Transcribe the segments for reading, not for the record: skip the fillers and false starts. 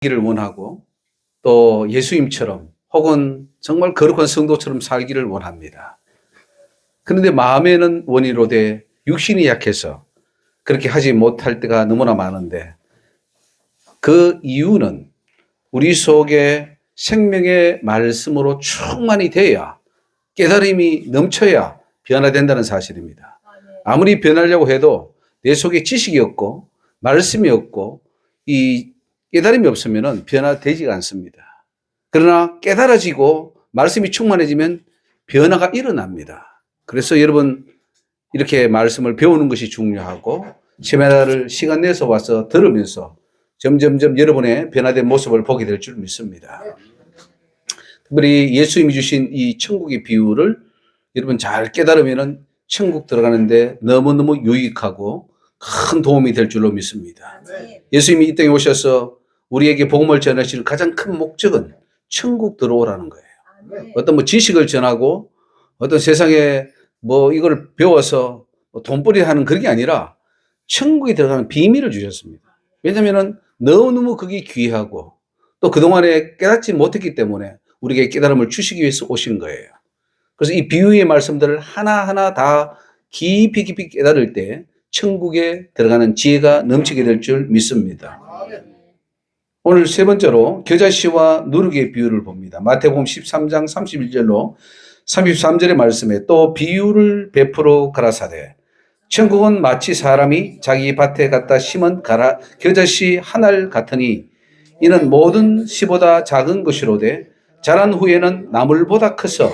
기를 원하고 또 예수님처럼 혹은 정말 거룩한 성도처럼 살기를 원합니다. 그런데 마음에는 원이로되 육신이 약해서 그렇게 하지 못할 때가 너무나 많은데, 그 이유는 우리 속에 생명의 말씀으로 충만이 돼야, 깨달음이 넘쳐야 변화된다는 사실입니다. 아무리 변하려고 해도 내 속에 지식이 없고 말씀이 없고 이 깨달음이 없으면 변화되지가 않습니다. 그러나 깨달아지고 말씀이 충만해지면 변화가 일어납니다. 그래서 여러분, 이렇게 말씀을 배우는 것이 중요하고 세미나를 시간 내서 와서 들으면서 점점점 여러분의 변화된 모습을 보게 될 줄 믿습니다. 특별히 예수님이 주신 이 천국의 비유를 여러분 잘 깨달으면 천국 들어가는데 너무너무 유익하고 큰 도움이 될 줄로 믿습니다. 예수님이 이 땅에 오셔서 우리에게 복음을 전하시는 가장 큰 목적은 천국 들어오라는 거예요. 어떤 지식을 전하고 어떤 세상에 이걸 배워서 돈벌이 하는 그런 게 아니라 천국에 들어가는 비밀을 주셨습니다. 왜냐하면 너무너무 그게 귀하고 또 그동안에 깨닫지 못했기 때문에 우리에게 깨달음을 주시기 위해서 오신 거예요. 그래서 이 비유의 말씀들을 하나하나 다 깊이 깨달을 때 천국에 들어가는 지혜가 넘치게 될 줄 믿습니다. 오늘 세 번째로 겨자씨와 누룩의 비유를 봅니다. 마태복음 13장 31절로 33절의 말씀에 또 비유를 베풀어 가라사대 천국은 마치 사람이 자기 밭에 갖다 심은 겨자씨 한 알 같으니 이는 모든 씨보다 작은 것이로되 자란 후에는 나물보다 커서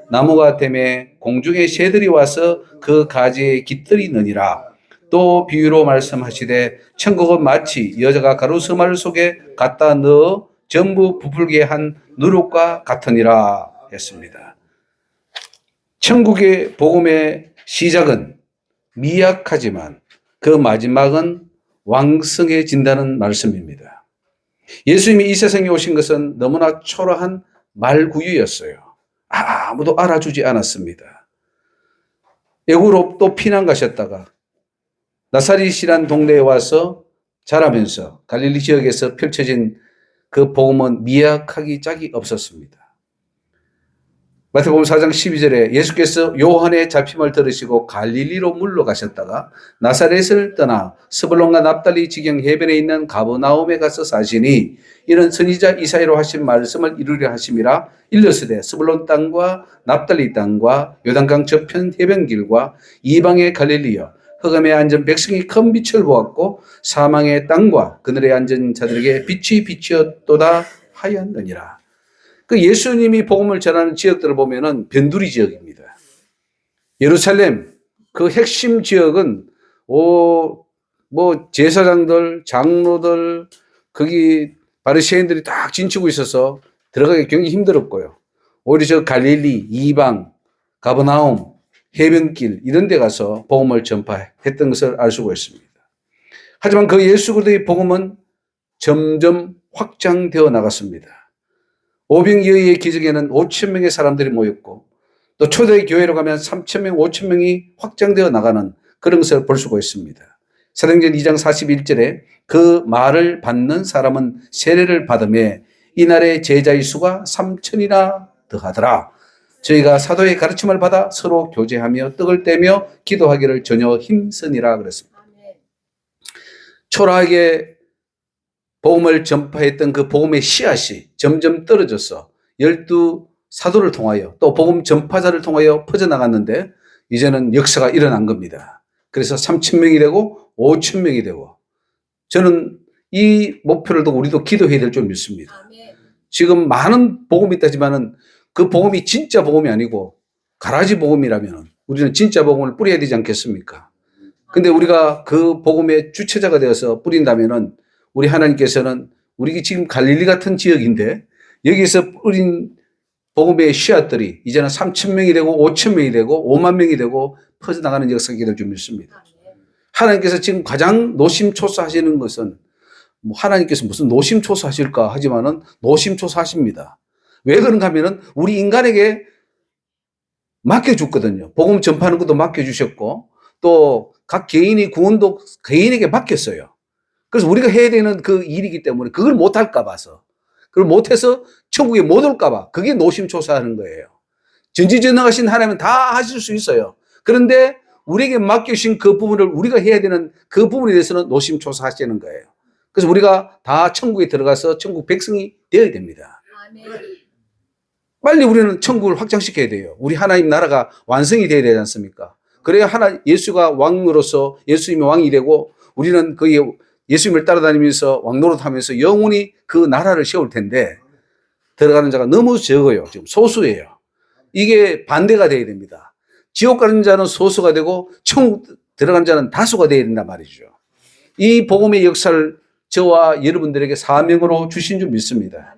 나무가 되매 공중의 새들이 와서 그 가지에 깃들이느니라. 또 비유로 말씀하시되 천국은 마치 여자가 가루스말 속에 갖다 넣어 전부 부풀게 한 누룩과 같으니라 했습니다. 천국의 복음의 시작은 미약하지만 그 마지막은 왕성해진다는 말씀입니다. 예수님이 이 세상에 오신 것은 너무나 초라한 말구유였어요. 아무도 알아주지 않았습니다. 애굽으로 또 피난 가셨다가 나사렛이란 동네에 와서 자라면서 갈릴리 지역에서 펼쳐진 그 복음은 미약하기 짝이 없었습니다. 마태복음 4장 12절에 예수께서 요한의 잡힘을 들으시고 갈릴리로 물러가셨다가 나사렛을 떠나 스불론과 납달리 지경 해변에 있는 가버나움에 가서 사시니 이는 선지자 이사야로 하신 말씀을 이루려 하심이라. 일러스되 스불론 땅과 납달리 땅과 요단강 저편 해변길과 이방의 갈릴리여 흑암에 앉은 백성이 큰 빛을 보았고 사망의 땅과 그늘에 앉은 자들에게 빛이 비치었도다 하였느니라. 그 예수님이 복음을 전하는 지역들을 보면은 변두리 지역입니다. 예루살렘 그 핵심 지역은 제사장들, 장로들, 거기 바리새인들이 딱 진치고 있어서 들어가기 굉장히 힘들었고요. 오히려 저 갈릴리, 이방, 가버나움, 해변길 이런 데 가서 복음을 전파했던 것을 알 수가 있습니다. 하지만 그 예수 그리스도의 복음은 점점 확장되어 나갔습니다. 오병이어의 기적에는 5,000명의 사람들이 모였고 또 초대 교회로 가면 3,000명, 5,000명이 확장되어 나가는 그런 것을 볼 수가 있습니다. 사도행전 2장 41절에 그 말을 받는 사람은 세례를 받으며 이날의 제자의 수가 3,000이나 더하더라. 저희가 사도의 가르침을 받아 서로 교제하며 떡을 떼며 기도하기를 전혀 힘쓰니라 그랬습니다. 초라하게 복음을 전파했던 그 복음의 씨앗이 점점 떨어져서 12 사도를 통하여 또 복음 전파자를 통하여 퍼져나갔는데 이제는 역사가 일어난 겁니다. 그래서 3,000명이 되고 5,000명이 되고 저는 이 목표를 두고 우리도 기도해야 될 줄 믿습니다. 지금 많은 복음이 있다지만은 그 복음이 진짜 복음이 아니고 가라지 복음이라면 우리는 진짜 복음을 뿌려야 되지 않겠습니까? 근데 우리가 그 복음의 주체자가 되어서 뿌린다면은 우리 하나님께서는 우리 지금 갈릴리 같은 지역인데 여기서 뿌린 복음의 씨앗들이 이제는 3,000명이 되고 5,000명이 되고 5만 명이 되고 퍼져나가는 역사가 될 줄 믿습니다. 하나님께서 지금 가장 노심초사하시는 것은 하나님께서 무슨 노심초사하실까 하지만은 노심초사하십니다. 왜 그런가 하면은 우리 인간에게 맡겨줬거든요. 복음 전파하는 것도 맡겨주셨고 또 각 개인이 구원도 개인에게 맡겼어요. 그래서 우리가 해야 되는 그 일이기 때문에 그걸 못할까 봐서, 그걸 못해서 천국에 못 올까 봐, 그게 노심초사하는 거예요. 전지전능하신 하나님은 다 하실 수 있어요. 그런데 우리에게 맡겨주신 그 부분을 우리가 해야 되는 그 부분에 대해서는 노심초사하시는 거예요. 그래서 우리가 다 천국에 들어가서 천국 백성이 되어야 됩니다. 빨리 우리는 천국을 확장시켜야 돼요. 우리 하나님 나라가 완성이 되어야 되지 않습니까? 그래야 예수가 왕으로서 예수님이 왕이 되고 우리는 거기에 예수님을 따라다니면서 왕노릇하면서 영원히 그 나라를 세울 텐데 들어가는 자가 너무 적어요. 지금 소수예요. 이게 반대가 돼야 됩니다. 지옥 가는 자는 소수가 되고 천국 들어가는 자는 다수가 돼야 된단 말이죠. 이 복음의 역사를 저와 여러분들에게 사명으로 주신 줄 믿습니다.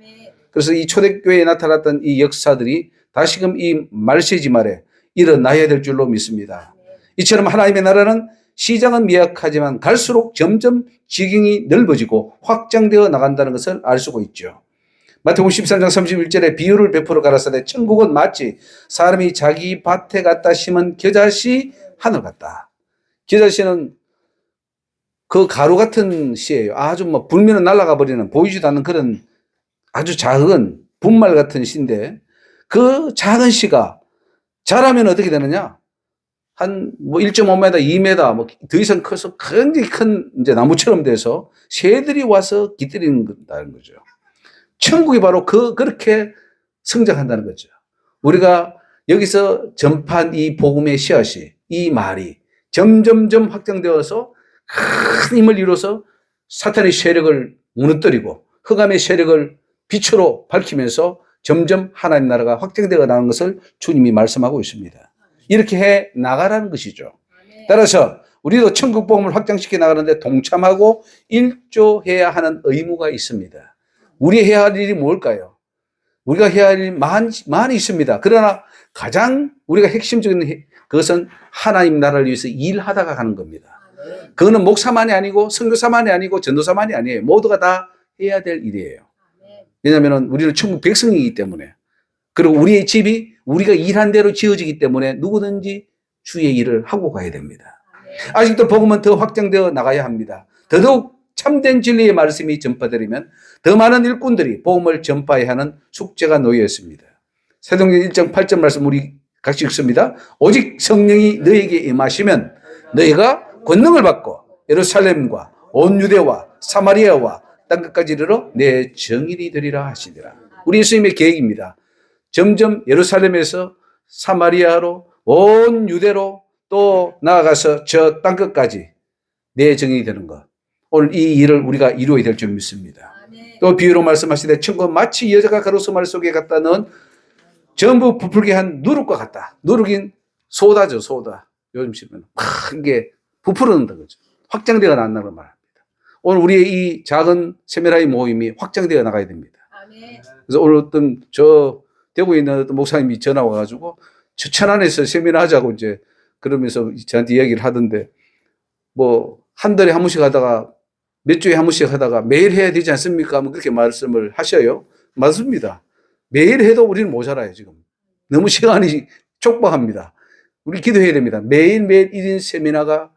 그래서 이 초대교회에 나타났던 이 역사들이 다시금 이 말세지 말에 일어나야 될 줄로 믿습니다. 이처럼 하나님의 나라는 시장은 미약하지만 갈수록 점점 지경이 넓어지고 확장되어 나간다는 것을 알 수가 있죠. 마태복음 13장 31절에 비유를 베풀어 가라사대 천국은 마치 사람이 자기 밭에 갖다 심은 겨자씨 하늘 같다. 겨자씨는 그 가루 같은 씨예요. 아주 뭐 불면은 날아가 버리는 보이지도 않는 그런 아주 작은 분말 같은 씨인데 그 작은 씨가 자라면 어떻게 되느냐? 한 뭐 1.5m, 2m 뭐 더 이상 커서 굉장히 큰 이제 나무처럼 돼서 새들이 와서 깃들인다는 거죠. 천국이 바로 그렇게 성장한다는 거죠. 우리가 여기서 전파한 이 복음의 씨앗이, 이 말이 점점점 확장되어서 큰 힘을 이뤄서 사탄의 세력을 무너뜨리고 흑암의 세력을 빛으로 밝히면서 점점 하나님 나라가 확장되어 나가는 것을 주님이 말씀하고 있습니다. 이렇게 해 나가라는 것이죠. 따라서 우리도 천국 복음을 확장시켜 나가는데 동참하고 일조해야 하는 의무가 있습니다. 우리 해야 할 일이 뭘까요? 우리가 해야 할 일이 많이 있습니다. 그러나 가장 우리가 핵심적인 그것은 하나님 나라를 위해서 일하다가 가는 겁니다. 그거는 목사만이 아니고 선교사만이 아니고 전도사만이 아니에요. 모두가 다 해야 될 일이에요. 왜냐하면 우리는 천국 백성이기 때문에, 그리고 우리의 집이 우리가 일한 대로 지어지기 때문에 누구든지 주의 일을 하고 가야 됩니다. 아직도 복음은 더 확장되어 나가야 합니다. 더더욱 참된 진리의 말씀이 전파되려면 더 많은 일꾼들이 복음을 전파해야 하는 숙제가 놓여 있습니다. 사도행전 1장 8절 말씀 우리 같이 읽습니다. 오직 성령이 너에게 임하시면 너희가 권능을 받고 예루살렘과 온 유대와 사마리아와 땅끝까지 이르러 내 증인이 되리라 하시니라. 우리 예수님의 계획입니다. 점점 예루살렘에서 사마리아로 온 유대로 또 나아가서 저 땅끝까지 내 증인이 되는 것. 오늘 이 일을 우리가 이루어야 될 줄 믿습니다. 또 비유로 말씀하시되 천국은 마치 여자가 가로수말 속에 갖다 넣은 전부 부풀게 한 누룩과 같다. 누룩인 소다죠, 소다. 요즘 시면 크게 부풀어낸다 그죠. 확장되어 나간다는 말입니다. 오늘 우리의 이 작은 세미나의 모임이 확장되어 나가야 됩니다. 그래서 오늘 어떤 대구에 있는 어떤 목사님이 전화 와가지고 천안에서 세미나 하자고 이제 그러면서 저한테 이야기를 하던데 뭐 한 달에 한 번씩 하다가 몇 주에 한 번씩 하다가 매일 해야 되지 않습니까? 뭐 그렇게 말씀을 하셔요. 맞습니다. 매일 해도 우리는 모자라요, 지금. 너무 시간이 촉박합니다. 우리 기도해야 됩니다. 매일매일 1인 세미나가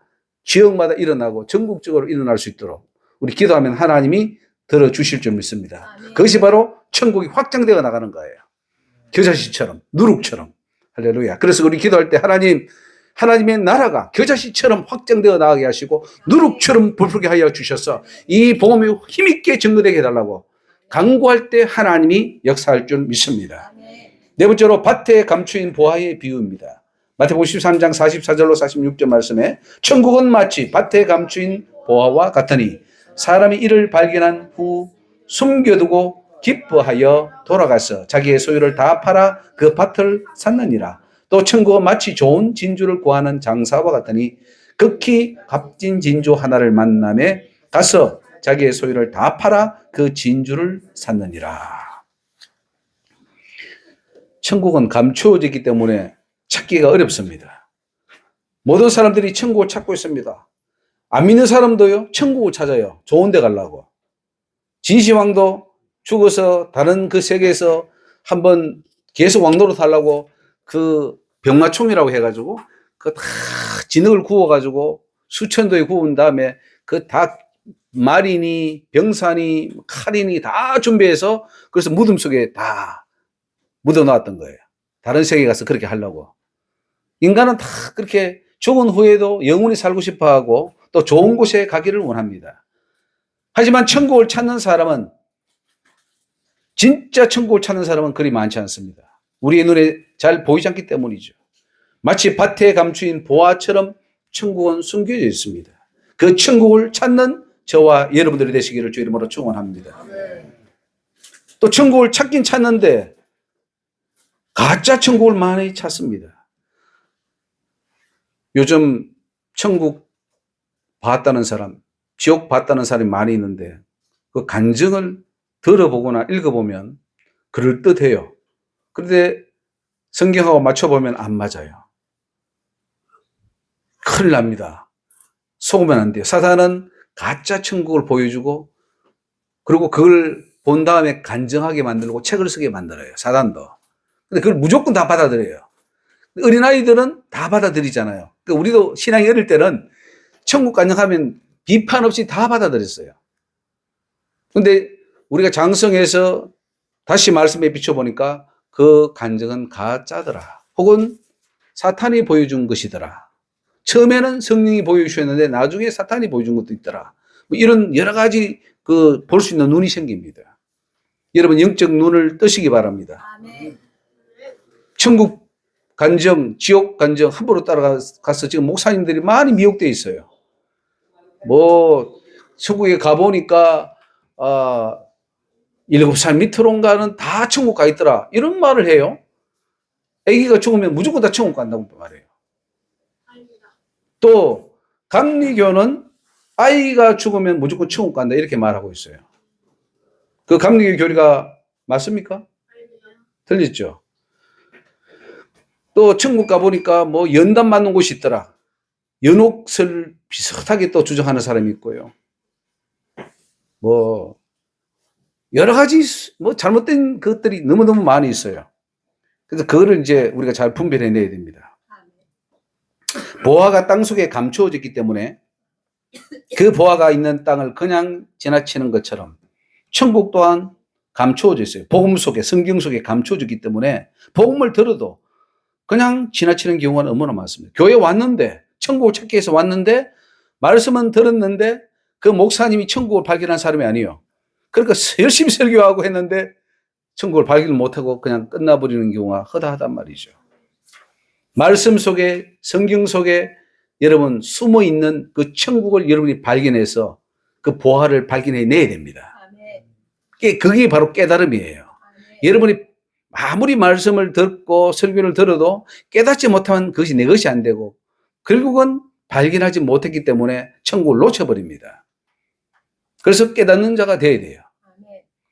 지역마다 일어나고 전국적으로 일어날 수 있도록 우리 기도하면 하나님이 들어주실 줄 믿습니다. 그것이 바로 천국이 확장되어 나가는 거예요. 겨자씨처럼, 누룩처럼. 할렐루야. 그래서 우리 기도할 때 하나님의 나라가 겨자씨처럼 확장되어 나가게 하시고 누룩처럼 부풀게 하여 주셔서 이 복음이 힘있게 증거되게 해달라고 간구할 때 하나님이 역사할 줄 믿습니다. 네 번째로 밭에 감추인 보화의 비유입니다. 마태복음 13장 44절로 46절 말씀에 천국은 마치 밭에 감추인 보화와 같으니 사람이 이를 발견한 후 숨겨두고 기뻐하여 돌아가서 자기의 소유를 다 팔아 그 밭을 샀느니라. 또 천국은 마치 좋은 진주를 구하는 장사와 같으니 극히 값진 진주 하나를 만남에 가서 자기의 소유를 다 팔아 그 진주를 샀느니라. 천국은 감추어지기 때문에 찾기가 어렵습니다. 모든 사람들이 천국을 찾고 있습니다. 안 믿는 사람도요, 천국을 찾아요. 좋은 데 가려고. 진시황도 죽어서 다른 그 세계에서 한번 계속 왕노릇 하려고 그 병마총이라고 해가지고 그 다 진흙을 구워가지고 수천 도에 구운 다음에 그 다 말이니 병사니 칼이니 다 준비해서 그래서 무덤 속에 다 묻어놨던 거예요. 다른 세계에 가서 그렇게 하려고. 인간은 다 그렇게 죽은 후에도 영원히 살고 싶어하고 또 좋은 곳에 가기를 원합니다. 하지만 천국을 찾는 사람은, 진짜 천국을 찾는 사람은 그리 많지 않습니다. 우리의 눈에 잘 보이지 않기 때문이죠. 마치 밭에 감추인 보화처럼 천국은 숨겨져 있습니다. 그 천국을 찾는 저와 여러분들이 되시기를 주 이름으로 축원합니다. 또 천국을 찾긴 찾는데 가짜 천국을 많이 찾습니다. 요즘 천국 봤다는 사람, 지옥 봤다는 사람이 많이 있는데 그 간증을 들어보거나 읽어보면 그럴듯해요. 그런데 성경하고 맞춰보면 안 맞아요. 큰일 납니다. 속으면 안 돼요. 사탄은 가짜 천국을 보여주고 그리고 그걸 본 다음에 간증하게 만들고 책을 쓰게 만들어요. 사단도. 근데 그걸 무조건 다 받아들여요. 어린아이들은 다 받아들이잖아요. 그러니까 우리도 신앙이 어릴 때는 천국 간증하면 비판 없이 다 받아들였어요. 근데 우리가 장성해서 다시 말씀에 비춰보니까 그 간증은 가짜더라. 혹은 사탄이 보여준 것이더라. 처음에는 성령이 보여주셨는데 나중에 사탄이 보여준 것도 있더라. 뭐 이런 여러 가지 볼 수 있는 눈이 생깁니다. 여러분 영적 눈을 뜨시기 바랍니다. 아멘. 천국 간증, 지옥 간증 함부로 따라가서 지금 목사님들이 많이 미혹되어 있어요. 뭐 천국에 가보니까 7살 밑으로인가는 다 천국 가 있더라. 이런 말을 해요. 아기가 죽으면 무조건 다 천국 간다고 말해요. 또 감리교는 아이가 죽으면 무조건 천국 간다 이렇게 말하고 있어요. 그 감리교 교리가 맞습니까? 틀렸죠. 또 천국 가보니까 뭐 연단 맞는 곳이 있더라. 연옥설 비슷하게 또 주장하는 사람이 있고요. 뭐 여러 가지 뭐 잘못된 것들이 너무너무 많이 있어요. 그래서 그거를 이제 우리가 잘 분별해내야 됩니다. 보화가 땅속에 감추어졌기 때문에 그 보화가 있는 땅을 그냥 지나치는 것처럼 천국 또한 감추어져 있어요. 복음 속에, 성경 속에 감추어졌기 때문에 복음을 들어도 그냥 지나치는 경우가 너무나 많습니다. 교회 왔는데, 천국을 찾기 위해서 왔는데 말씀은 들었는데 그 목사님이 천국을 발견한 사람이 아니에요. 그러니까 열심히 설교하고 했는데 천국을 발견을 못하고 그냥 끝나버리는 경우가 허다하단 말이죠. 말씀 속에, 성경 속에 여러분 숨어 있는 그 천국을 여러분이 발견해서 그 보화를 발견해내야 됩니다. 그게 바로 깨달음이에요. 여러분이 아무리 말씀을 듣고 설교를 들어도 깨닫지 못하면 그것이 내 것이 안 되고 결국은 발견하지 못했기 때문에 천국을 놓쳐버립니다. 그래서 깨닫는 자가 되어야 돼요.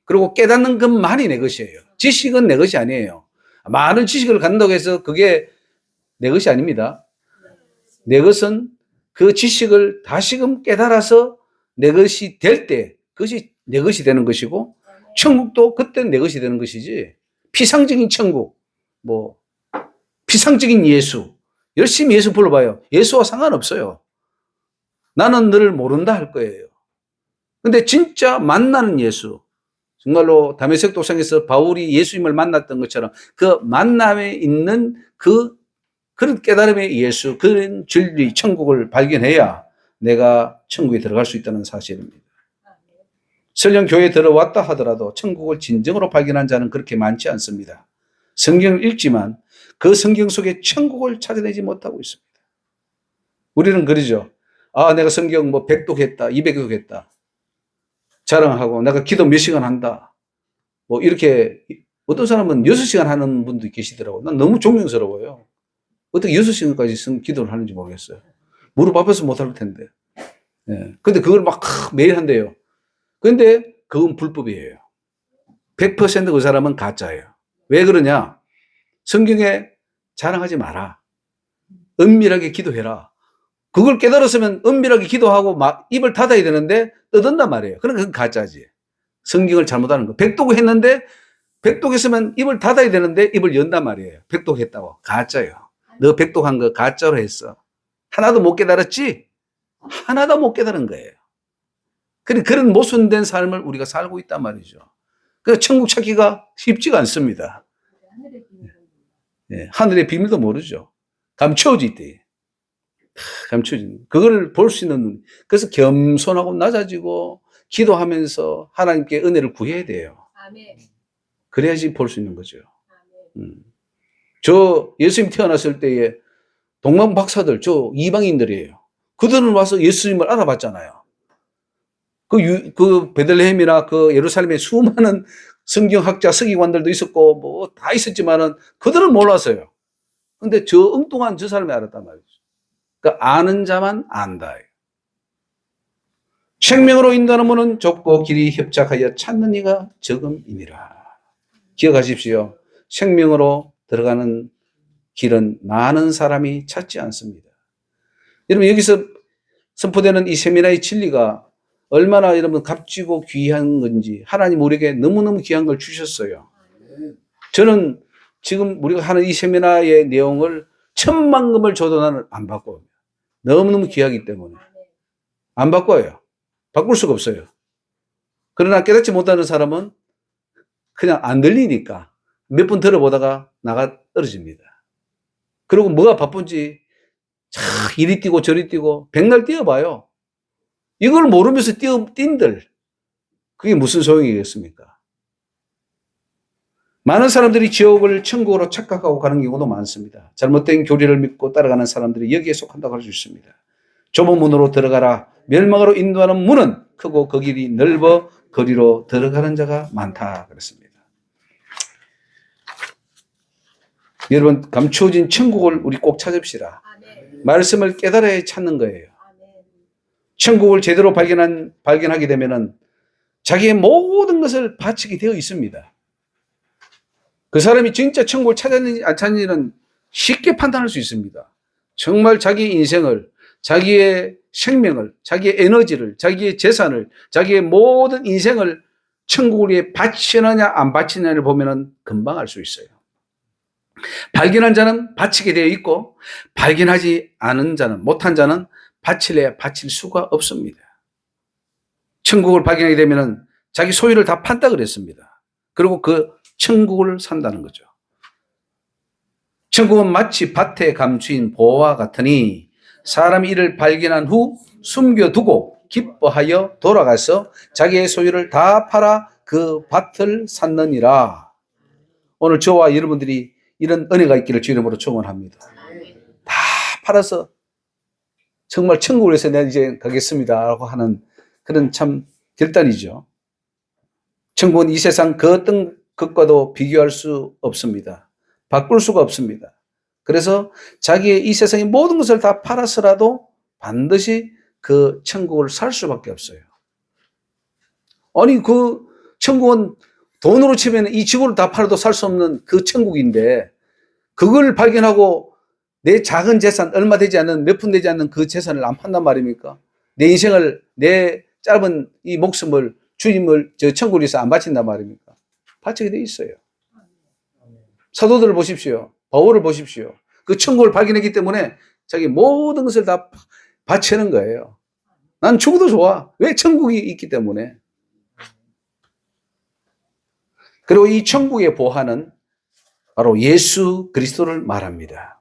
그리고 깨닫는 것만이 내 것이에요. 지식은 내 것이 아니에요. 많은 지식을 갖는다고 해서 그게 내 것이 아닙니다. 내 것은 그 지식을 다시금 깨달아서 내 것이 될 때 그것이 내 것이 되는 것이고 천국도 그때는 내 것이 되는 것이지 피상적인 천국, 뭐 피상적인 예수 열심히 예수 불러봐요. 예수와 상관없어요. 나는 너를 모른다 할 거예요. 근데 진짜 만나는 예수 정말로 다메섹 도상에서 바울이 예수님을 만났던 것처럼 그 만남에 있는 그런 깨달음의 예수, 그런 진리, 천국을 발견해야 내가 천국에 들어갈 수 있다는 사실입니다. 설령 교회에 들어왔다 하더라도 천국을 진정으로 발견한 자는 그렇게 많지 않습니다. 성경을 읽지만 그 성경 속에 천국을 찾아내지 못하고 있습니다. 우리는 그러죠. 내가 성경 뭐 100독 했다, 200독 했다. 자랑하고 내가 기도 몇 시간 한다. 뭐 이렇게 어떤 사람은 6시간 하는 분도 계시더라고요. 난 너무 존경스러워요. 어떻게 6시간까지 기도를 하는지 모르겠어요. 무릎 아파서 못할 텐데. 예. 근데 그걸 막 매일 한대요. 근데 그건 불법이에요. 100% 그 사람은 가짜예요. 왜 그러냐? 성경에 자랑하지 마라. 은밀하게 기도해라. 그걸 깨달았으면 은밀하게 기도하고 막 입을 닫아야 되는데 떠든단 말이에요. 그러니까 그건 가짜지. 성경을 잘못하는 거. 백독 했는데 백독 했으면 입을 닫아야 되는데 입을 연단 말이에요. 백독 했다고. 가짜예요. 너 백독한 거 가짜로 했어. 하나도 못 깨달았지? 하나도 못 깨달은 거예요. 그런 모순된 삶을 우리가 살고 있단 말이죠. 그래서 천국 찾기가 쉽지가 않습니다. 예, 하늘의 비밀도 모르죠. 감춰져 있대. 감춰진. 그걸 볼 수 있는 눈. 그래서 겸손하고 낮아지고 기도하면서 하나님께 은혜를 구해야 돼요. 아멘. 그래야지 볼 수 있는 거죠. 아멘. 저 예수님 태어났을 때에 동방 박사들, 저 이방인들이에요. 그들은 와서 예수님을 알아봤잖아요. 그 베들레헴이나 그 예루살렘에 수많은 성경학자, 서기관들도 있었고, 뭐 다 있었지만은 그들은 몰랐어요. 근데 저 엉뚱한 저 사람이 알았단 말이죠. 그러니까 아는 자만 안다. 생명으로 인도하는 문은 좁고 길이 협착하여 찾는 이가 적음이니라. 기억하십시오. 생명으로 들어가는 길은 많은 사람이 찾지 않습니다. 여러분, 여기서 선포되는 이 세미나의 진리가 얼마나 여러분 값지고 귀한 건지 하나님 우리에게 너무너무 귀한 걸 주셨어요. 저는 지금 우리가 하는 이 세미나의 내용을 1,000만금을 줘도 나는 안 바꿔요. 너무너무 귀하기 때문에. 안 바꿔요. 바꿀 수가 없어요. 그러나 깨닫지 못하는 사람은 그냥 안 들리니까 몇 번 들어보다가 나가 떨어집니다. 그리고 뭐가 바쁜지 이리 뛰고 저리 뛰고 백날 뛰어봐요. 이걸 모르면서 뛴들 그게 무슨 소용이겠습니까? 많은 사람들이 지옥을 천국으로 착각하고 가는 경우도 많습니다. 잘못된 교리를 믿고 따라가는 사람들이 여기에 속한다고 할 수 있습니다. 좁은 문으로 들어가라. 멸망으로 인도하는 문은 크고 그 길이 넓어 거리로 들어가는 자가 많다 그랬습니다. 여러분, 감추어진 천국을 우리 꼭 찾읍시다. 말씀을 깨달아야 찾는 거예요. 천국을 제대로 발견하게 되면은 자기의 모든 것을 바치게 되어 있습니다. 그 사람이 진짜 천국을 찾았는지 안 찾는지는 쉽게 판단할 수 있습니다. 정말 자기 인생을, 자기의 생명을, 자기의 에너지를, 자기의 재산을, 자기의 모든 인생을 천국을 위해 바치느냐 안 바치느냐를 보면은 금방 알 수 있어요. 발견한 자는 바치게 되어 있고 발견하지 않은 자는, 못한 자는 바칠래야 바칠 수가 없습니다. 천국을 발견하게 되면은 자기 소유를 다 판다 그랬습니다. 그리고 그 천국을 산다는 거죠. 천국은 마치 밭에 감추인 보화와 같으니 사람이 이를 발견한 후 숨겨두고 기뻐하여 돌아가서 자기의 소유를 다 팔아 그 밭을 샀느니라. 오늘 저와 여러분들이 이런 은혜가 있기를 주 이름으로 축원합니다. 다 팔아서 정말 천국을 위해서 내가 이제 가겠습니다라고 하는 그런 참 결단이죠. 천국은 이 세상 그 어떤 것과도 비교할 수 없습니다. 바꿀 수가 없습니다. 그래서 자기의 이 세상의 모든 것을 다 팔아서라도 반드시 그 천국을 살 수밖에 없어요. 아니, 그 천국은 돈으로 치면 이 지구를 다 팔아도 살 수 없는 그 천국인데 그걸 발견하고 내 작은 재산, 얼마 되지 않는, 몇 푼 되지 않는 그 재산을 안 판단 말입니까? 내 인생을, 내 짧은 이 목숨을 주님을 저 천국을 위해서 안 바친단 말입니까? 바치게 돼 있어요. 사도들을 보십시오. 바울을 보십시오. 그 천국을 발견했기 때문에 자기 모든 것을 다 바치는 거예요. 난 죽어도 좋아. 왜? 천국이 있기 때문에. 그리고 이 천국의 보화는 바로 예수 그리스도를 말합니다.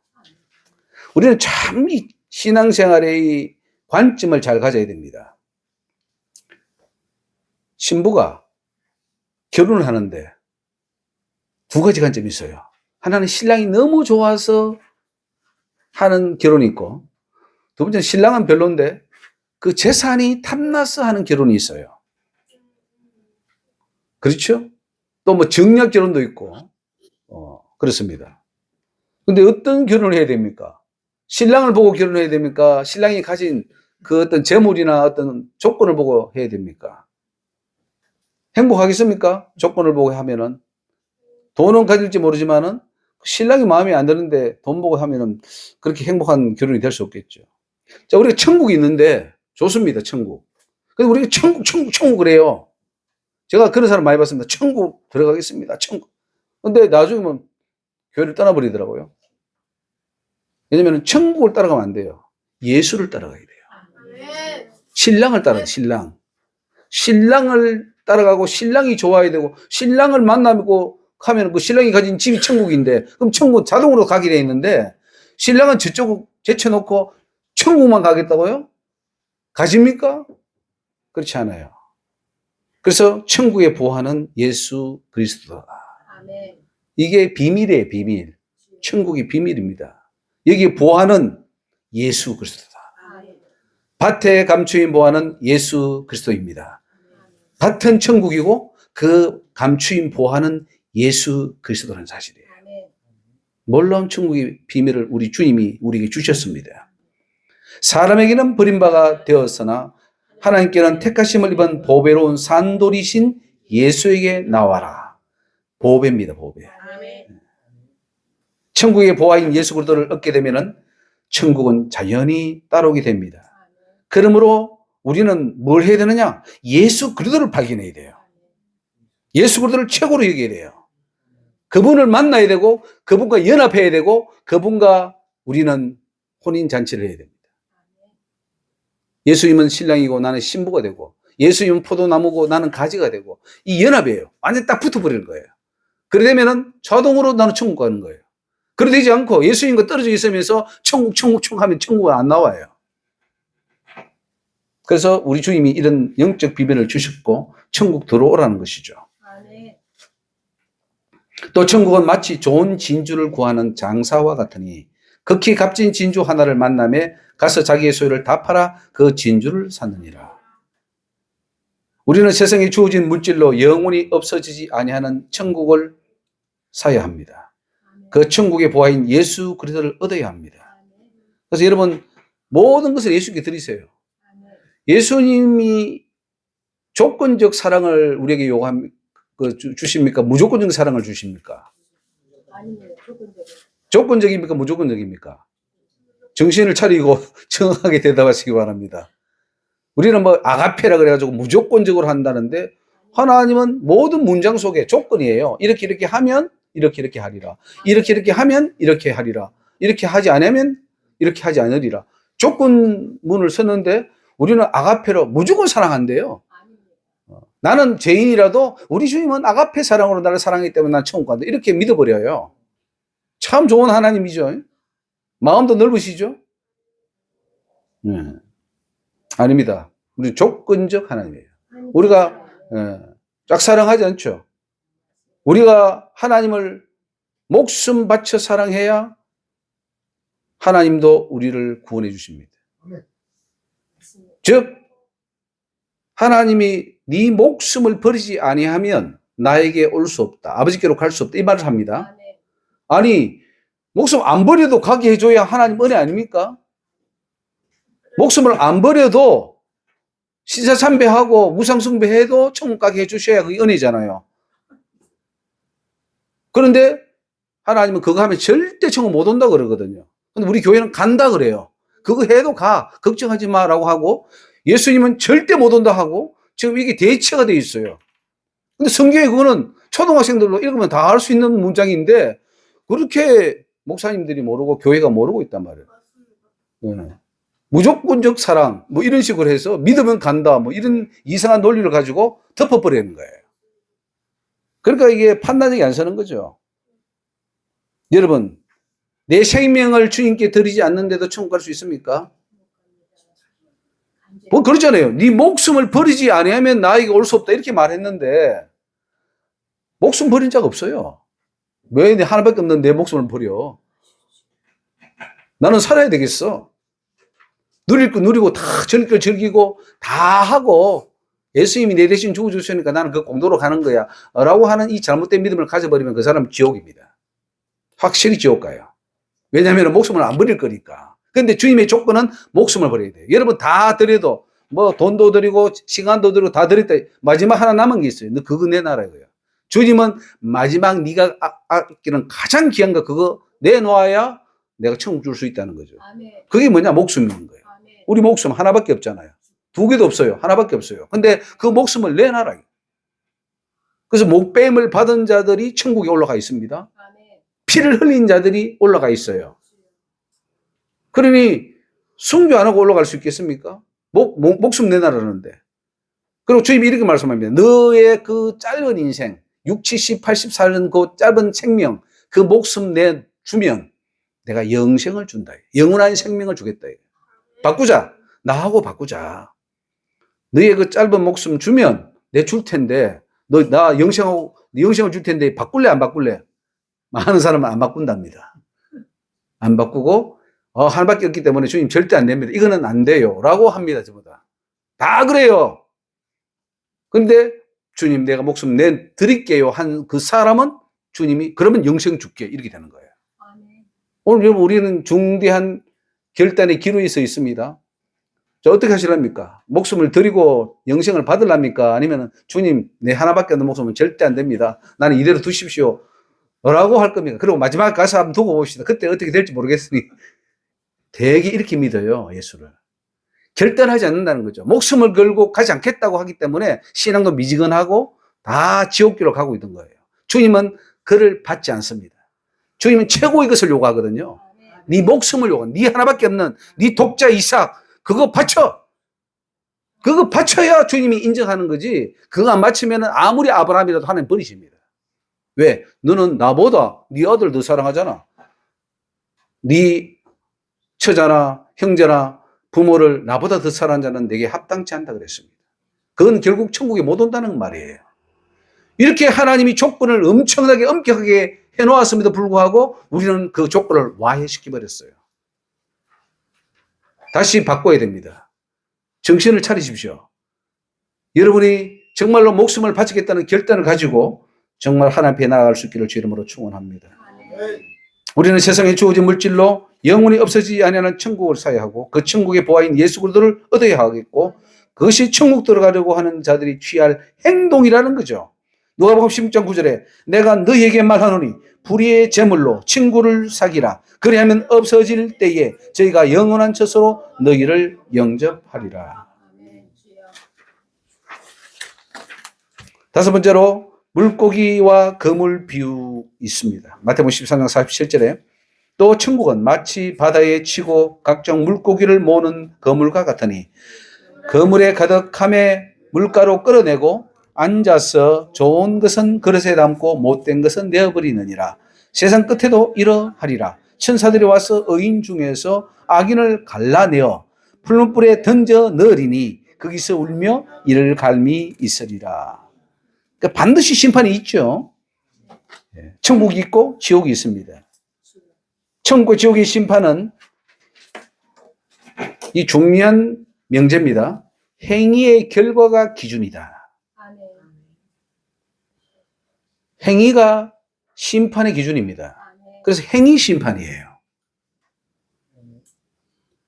우리는 참 이 신앙생활의 관점을 잘 가져야 됩니다. 신부가 결혼을 하는데 두 가지 관점이 있어요. 하나는 신랑이 너무 좋아서 하는 결혼이 있고, 두 번째는 신랑은 별론데 그 재산이 탐나서 하는 결혼이 있어요. 그렇죠? 또 뭐 정략 결혼도 있고, 그렇습니다. 근데 어떤 결혼을 해야 됩니까? 신랑을 보고 결혼해야 됩니까? 신랑이 가진 그 어떤 재물이나 어떤 조건을 보고 해야 됩니까? 행복하겠습니까? 조건을 보고 하면은. 돈은 가질지 모르지만은 신랑이 마음에 안 드는데 돈 보고 하면은 그렇게 행복한 결혼이 될 수 없겠죠. 자, 우리가 천국이 있는데 좋습니다, 천국. 그래서 우리가 천국 그래요. 제가 그런 사람 많이 봤습니다. 천국 들어가겠습니다, 천국. 근데 나중에 뭐 교회를 떠나버리더라고요. 왜냐면 천국을 따라가면 안 돼요. 예수를 따라가야 돼요. 신랑을 따라가요, 신랑. 신랑을 따라가고 신랑이 좋아야 되고 신랑을 만나고 하면 그 신랑이 가진 집이 천국인데 그럼 천국 자동으로 가게 돼 있는데 신랑은 저쪽 제쳐놓고 천국만 가겠다고요? 가십니까? 그렇지 않아요. 그래서 천국의 보화는 예수 그리스도다. 이게 비밀이에요, 비밀. 천국의 비밀입니다. 여기 보화는 예수 그리스도다. 밭에 감추인 보화는 예수 그리스도입니다. 밭은 천국이고 그 감추인 보화는 예수 그리스도라는 사실이에요. 놀라운 천국의 비밀을 우리 주님이 우리에게 주셨습니다. 사람에게는 버림바가 되었으나 하나님께는 택하심을 입은 보배로운 산돌이신 예수에게 나와라. 보배입니다, 보배. 천국의 보화인 예수 그리스도를 얻게 되면은 천국은 자연히 따라오게 됩니다. 그러므로 우리는 뭘 해야 되느냐? 예수 그리스도를 발견해야 돼요. 예수 그리스도를 최고로 여겨야 돼요. 그분을 만나야 되고 그분과 연합해야 되고 그분과 우리는 혼인잔치를 해야 됩니다. 예수님은 신랑이고 나는 신부가 되고 예수님은 포도나무고 나는 가지가 되고 이 연합이에요. 완전 딱 붙어버리는 거예요. 그래 되면은 자동으로 나는 천국 가는 거예요. 그래 되지 않고 예수님과 떨어져 있으면서 천국 하면 천국은 안 나와요. 그래서 우리 주님이 이런 영적 비밀을 주셨고 천국 들어오라는 것이죠. 또 천국은 마치 좋은 진주를 구하는 장사와 같으니 극히 값진 진주 하나를 만남에 가서 자기의 소유를 다 팔아 그 진주를 샀느니라. 우리는 세상에 주어진 물질로 영원히 없어지지 아니하는 천국을 사야 합니다. 그 천국의 보화인 예수 그리스도를 얻어야 합니다. 그래서 여러분 모든 것을 예수께 드리세요. 예수님이 조건적 사랑을 우리에게 주십니까? 무조건적 사랑을 주십니까? 조건적입니까? 무조건적입니까? 정신을 차리고 정확하게 대답하시기 바랍니다. 우리는 뭐 아가페라 그래가지고 무조건적으로 한다는데 하나님은 모든 문장 속에 조건이에요. 이렇게 하면 이렇게 하리라. 이렇게 하면 이렇게 하리라. 이렇게 하지 않으면 이렇게 하지 않으리라. 조건문을 썼는데 우리는 아가페로 무조건 사랑한대요. 나는 죄인이라도 우리 주님은 아가페 사랑으로 나를 사랑하기 때문에 난 천국 간다. 이렇게 믿어버려요. 참 좋은 하나님이죠. 마음도 넓으시죠? 아닙니다. 우리 조건적 하나님이에요. 우리가 짝사랑하지 않죠. 우리가 하나님을 목숨 바쳐 사랑해야 하나님도 우리를 구원해 주십니다. 즉 하나님이 네 목숨을 버리지 아니하면 나에게 올 수 없다. 아버지께로 갈 수 없다. 이 말을 합니다. 아니 목숨 안 버려도 가게 해줘야 하나님 은혜 아닙니까? 목숨을 안 버려도 신사참배하고 무상숭배해도 천국 가게 해주셔야 그게 은혜잖아요. 그런데 하나님은 그거 하면 절대 천국 못 온다 그러거든요. 근데 우리 교회는 간다 그래요. 그거 해도 가. 걱정하지 마라고 하고 예수님은 절대 못 온다 하고 지금 이게 대체가 돼 있어요. 근데 성경에 그거는 초등학생들로 읽으면 다 알 수 있는 문장인데 그렇게 목사님들이 모르고 교회가 모르고 있단 말이에요. 네. 무조건적 사랑 뭐 이런 식으로 해서 믿으면 간다 뭐 이런 이상한 논리를 가지고 덮어버리는 거예요. 그러니까 이게 판단력이 안 서는 거죠. 여러분 내 생명을 주님께 드리지 않는데도 천국 갈 수 있습니까? 뭐 그러잖아요. 네 목숨을 버리지 아니하면 나에게 올 수 없다 이렇게 말했는데 목숨 버린 적 없어요. 왜 하나밖에 없는 내 목숨을 버려? 나는 살아야 되겠어. 누릴 거 누리고 다 즐길 거 즐기고 다 하고 예수님이 내 대신 죽어주셨으니까 나는 그 공도로 가는 거야 라고 하는 이 잘못된 믿음을 가져버리면 그 사람은 지옥입니다. 확실히 지옥 가요. 왜냐하면 목숨을 안 버릴 거니까. 그런데 주님의 조건은 목숨을 버려야 돼요. 여러분 다 드려도 뭐 돈도 드리고 시간도 드리고 다 드렸다. 마지막 하나 남은 게 있어요. 너 그거 내놔라 이거야. 주님은 마지막 네가 아끼는 가장 귀한 거 그거 내놓아야 내가 천국 줄 수 있다는 거죠. 그게 뭐냐? 목숨인 거예요. 우리 목숨 하나밖에 없잖아요. 두 개도 없어요. 하나밖에 없어요. 근데 그 목숨을 내놔라. 그래서 목뱀을 받은 자들이 천국에 올라가 있습니다. 피를 흘린 자들이 올라가 있어요. 그러니 순교 안 하고 올라갈 수 있겠습니까? 목숨 내놔라는데. 그리고 주님이 이렇게 말씀합니다. 너의 그 짧은 인생, 6, 70, 80살은 그 짧은 생명, 그 목숨 내주면 내가 영생을 준다. 영원한 생명을 주겠다. 바꾸자. 나하고 바꾸자. 너의 그 짧은 목숨 주면 내 줄 텐데, 나 영생을 줄 텐데 바꿀래, 안 바꿀래? 많은 사람은 안 바꾼답니다. 안 바꾸고, 하나밖에 없기 때문에 주님 절대 안 됩니다. 이거는 안 돼요. 라고 합니다. 전부 다. 다 그래요. 근데 주님 내가 목숨 드릴게요 한 그 사람은 주님이 그러면 영생 줄게 이렇게 되는 거예요. 오늘 여러분 우리는 중대한 결단의 기로에 서 있습니다. 자, 어떻게 하시랍니까? 목숨을 드리고 영생을 받으랍니까? 아니면 주님 내 하나밖에 없는 목숨은 절대 안 됩니다. 나는 이대로 두십시오. 라고 할 겁니까? 그리고 마지막 가서 한번 두고 봅시다. 그때 어떻게 될지 모르겠으니 되게 이렇게 믿어요. 예수를. 결단하지 않는다는 거죠. 목숨을 걸고 가지 않겠다고 하기 때문에 신앙도 미지근하고 다 지옥길로 가고 있는 거예요. 주님은 그를 받지 않습니다. 주님은 최고의 것을 요구하거든요. 네 목숨을 요구해. 네 하나밖에 없는 네 독자 이삭 그거 바쳐. 그거 바쳐야 주님이 인정하는 거지. 그거 안 바치면 아무리 아브라함이라도 하나님 버리십니다. 왜? 너는 나보다 네 아들 더 사랑하잖아. 네 처자나 형제나 부모를 나보다 더 사랑하는 자는 내게 합당치 않다 그랬습니다. 그건 결국 천국에 못 온다는 말이에요. 이렇게 하나님이 조건을 엄청나게 엄격하게 해놓았음에도 불구하고 우리는 그 조건을 와해시켜버렸어요. 다시 바꿔야 됩니다. 정신을 차리십시오. 여러분이 정말로 목숨을 바치겠다는 결단을 가지고 정말 하나님 앞에 나아갈 수 있기를 주 이름으로 축원합니다. 우리는 세상에 주어진 물질로 영원히 없어지지 아니하는 천국을 사야 하고 그 천국의 보화인 예수 그리스도를 얻어야 하겠고 그것이 천국 들어가려고 하는 자들이 취할 행동이라는 거죠. 누가복음 16장 9절에 내가 너희에게 말하노니 불의의 제물로 친구를 사기라. 그리하면 없어질 때에 저희가 영원한 처소로 너희를 영접하리라. 다섯 번째로 물고기와 그물 비유 있습니다. 마태복음 13장 47절에 또 천국은 마치 바다에 치고 각종 물고기를 모으는 그물과 같으니 그물에 가득함에 물가로 끌어내고 앉아서 좋은 것은 그릇에 담고 못된 것은 내어버리느니라. 세상 끝에도 이러하리라. 천사들이 와서 의인 중에서 악인을 갈라내어 풀무불에 던져 넣으리니 거기서 울며 이를 갈미 있으리라. 그러니까 반드시 심판이 있죠. 천국이 있고 지옥이 있습니다. 천국과 지옥의 심판은 이 중요한 명제입니다. 행위의 결과가 기준이다. 행위가 심판의 기준입니다. 그래서 행위 심판이에요.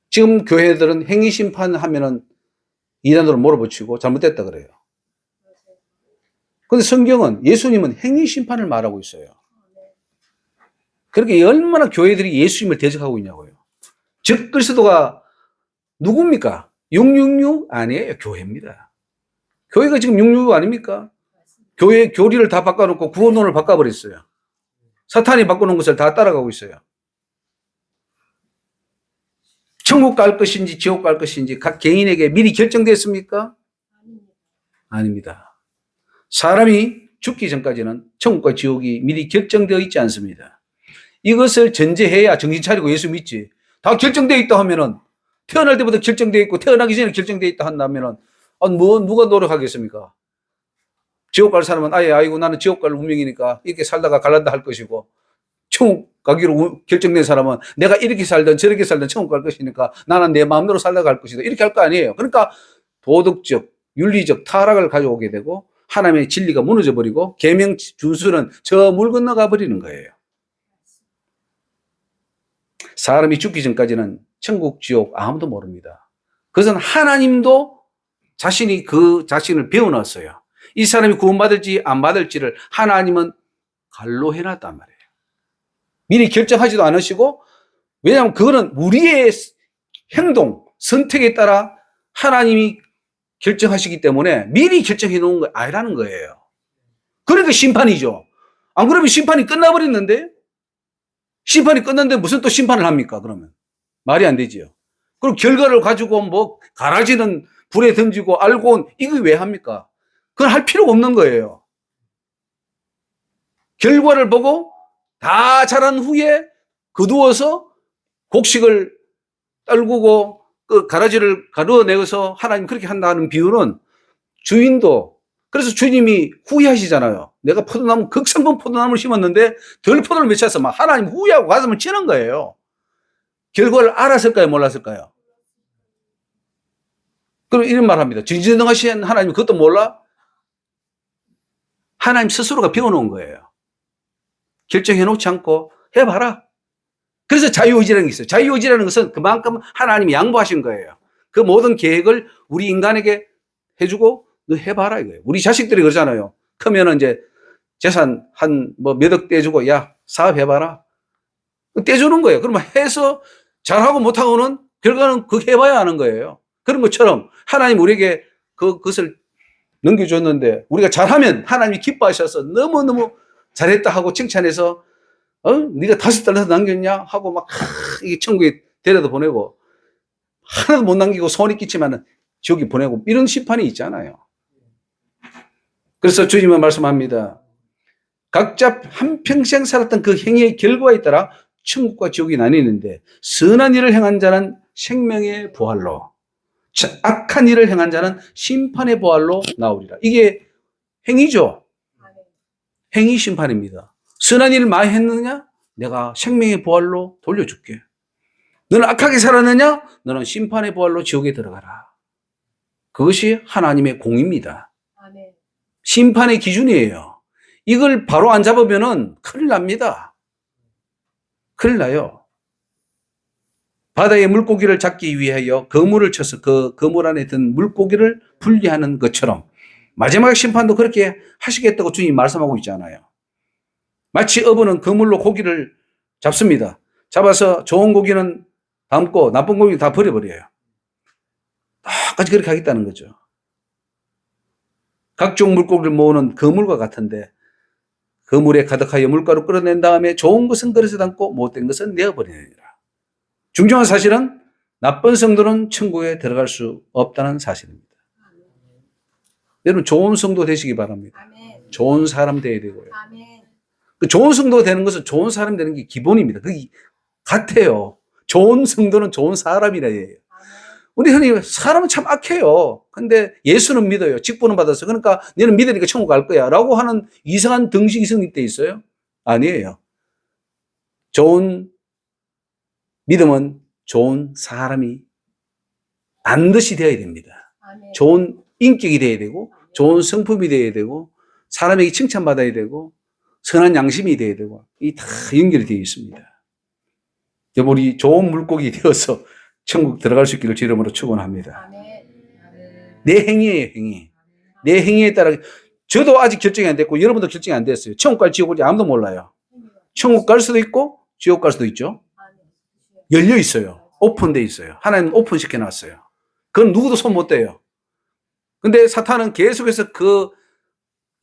지금 교회들은 행위 심판하면은 이단으로 몰아붙이고 잘못됐다 그래요. 그런데 성경은 예수님은 행위 심판을 말하고 있어요. 그렇게 얼마나 교회들이 예수님을 대적하고 있냐고요. 즉 그리스도가 누굽니까? 666 아니에요. 교회입니다. 교회가 지금 666 아닙니까? 교회 교리를 다 바꿔놓고 구원론을 바꿔버렸어요. 사탄이 바꿔놓은 것을 다 따라가고 있어요. 천국 갈 것인지 지옥 갈 것인지 각 개인에게 미리 결정됐습니까? 아닙니다. 사람이 죽기 전까지는 천국과 지옥이 미리 결정되어 있지 않습니다. 이것을 전제해야 정신 차리고 예수 믿지. 다 결정되어 있다 하면은 태어날 때부터 결정되어 있고 태어나기 전에 결정되어 있다 한다면은 누가 노력하겠습니까? 지옥 갈 사람은 아이고 나는 지옥 갈 운명이니까 이렇게 살다가 갈란다 할 것이고 천국 가기로 결정된 사람은 내가 이렇게 살든 저렇게 살든 천국 갈 것이니까 나는 내 마음대로 살다가 갈 것이다. 이렇게 할 거 아니에요. 그러니까 도덕적, 윤리적 타락을 가져오게 되고 하나님의 진리가 무너져 버리고 계명 준수는 저 물 건너가 버리는 거예요. 사람이 죽기 전까지는 천국, 지옥 아무도 모릅니다. 그것은 하나님도 자신이 그 자신을 배워놨어요. 이 사람이 구원받을지 안 받을지를 하나님은 갈로 해놨단 말이에요. 미리 결정하지도 않으시고, 왜냐하면 그거는 우리의 행동, 선택에 따라 하나님이 결정하시기 때문에 미리 결정해 놓은 거 아니라는 거예요. 그러니까 심판이죠. 안 그러면 심판이 끝나버렸는데? 심판이 끝났는데 무슨 또 심판을 합니까, 그러면? 말이 안 되지요. 그럼 결과를 가지고 뭐, 갈아지는 불에 던지고 알고 이거 왜 합니까? 그건 할 필요가 없는 거예요. 결과를 보고 다 자란 후에 거두어서 곡식을 떨구고 그 가라지를 가루어내서 하나님 그렇게 한다는 비유는 주인도, 그래서 주님이 후회하시잖아요. 내가 포도나무, 극성분 포도나무를 심었는데 덜 포도를 맺혀서 막 하나님 후회하고 가슴을 치는 거예요. 결과를 알았을까요? 몰랐을까요? 그럼 이런 말 합니다. 전지전능하신 하나님 그것도 몰라? 하나님 스스로가 배워놓은 거예요. 결정해놓지 않고 해봐라. 그래서 자유의지라는 게 있어요. 자유의지라는 것은 그만큼 하나님이 양보하신 거예요. 그 모든 계획을 우리 인간에게 해주고 너 해봐라 이거예요. 우리 자식들이 그러잖아요. 크면은 이제 재산 한 뭐 몇 억 떼주고 야 사업해봐라. 떼주는 거예요. 그러면 해서 잘하고 못하고는 결과는 그거 해봐야 하는 거예요. 그런 것처럼 하나님 우리에게 그것을 넘겨줬는데 우리가 잘하면 하나님이 기뻐하셔서 너무너무 잘했다 하고 칭찬해서 네가 5달러 남겼냐 하고 막 이게 천국에 데려다 보내고 하나도 못 남기고 손이 끼치면은 지옥에 보내고 이런 심판이 있잖아요. 그래서 주님은 말씀합니다. 각자 한평생 살았던 그 행위의 결과에 따라 천국과 지옥이 나뉘는데 선한 일을 행한 자는 생명의 부활로, 악한 일을 행한 자는 심판의 부활로 나오리라. 이게 행위죠. 행위 심판입니다. 선한 일을 많이 했느냐? 내가 생명의 부활로 돌려줄게. 너는 악하게 살았느냐? 너는 심판의 부활로 지옥에 들어가라. 그것이 하나님의 공입니다. 심판의 기준이에요. 이걸 바로 안 잡으면은 큰일 납니다. 큰일 나요. 바다의 물고기를 잡기 위하여 그물을 쳐서 그 그물 안에 든 물고기를 분리하는 것처럼 마지막 심판도 그렇게 하시겠다고 주님이 말씀하고 있잖아요. 마치 어부는 그물로 고기를 잡습니다. 잡아서 좋은 고기는 담고 나쁜 고기는 다 버려버려요. 똑같이 그렇게 하겠다는 거죠. 각종 물고기를 모으는 그물과 같은데 그물에 가득하여 물가로 끌어낸 다음에 좋은 것은 그릇에 담고 못된 것은 내어버리느니라. 중요한 사실은 나쁜 성도는 천국에 들어갈 수 없다는 사실입니다. 여러분 좋은 성도 되시기 바랍니다. 아멘. 좋은 사람 되어야 되고요. 아멘. 그 좋은 성도 되는 것은 좋은 사람 되는 게 기본입니다. 그게 같아요. 좋은 성도는 좋은 사람이라 해요. 우리 흔히 사람은 참 악해요. 근데 예수는 믿어요. 직분은 받았어. 그러니까 너는 믿으니까 천국 갈 거야. 라고 하는 이상한 등식이 성립돼 있어요? 아니에요. 좋은 믿음은 좋은 사람이 반드시 되어야 됩니다. 좋은 인격이 되어야 되고, 좋은 성품이 되어야 되고, 사람에게 칭찬받아야 되고, 선한 양심이 되어야 되고, 이 다 연결이 되어 있습니다. 우리 좋은 물고기 되어서 천국 들어갈 수 있기를 주 이름으로 축원합니다. 내 행위예요, 행위. 내 행위에 따라 저도 아직 결정이 안 됐고 여러분도 결정이 안 됐어요. 천국 갈 지옥 갈지 아무도 몰라요. 천국 갈 수도 있고 지옥 갈 수도 있죠. 열려 있어요. 오픈돼 있어요. 하나님 오픈 시켜놨어요. 그건 누구도 손 못 대요. 근데 사탄은 계속해서 그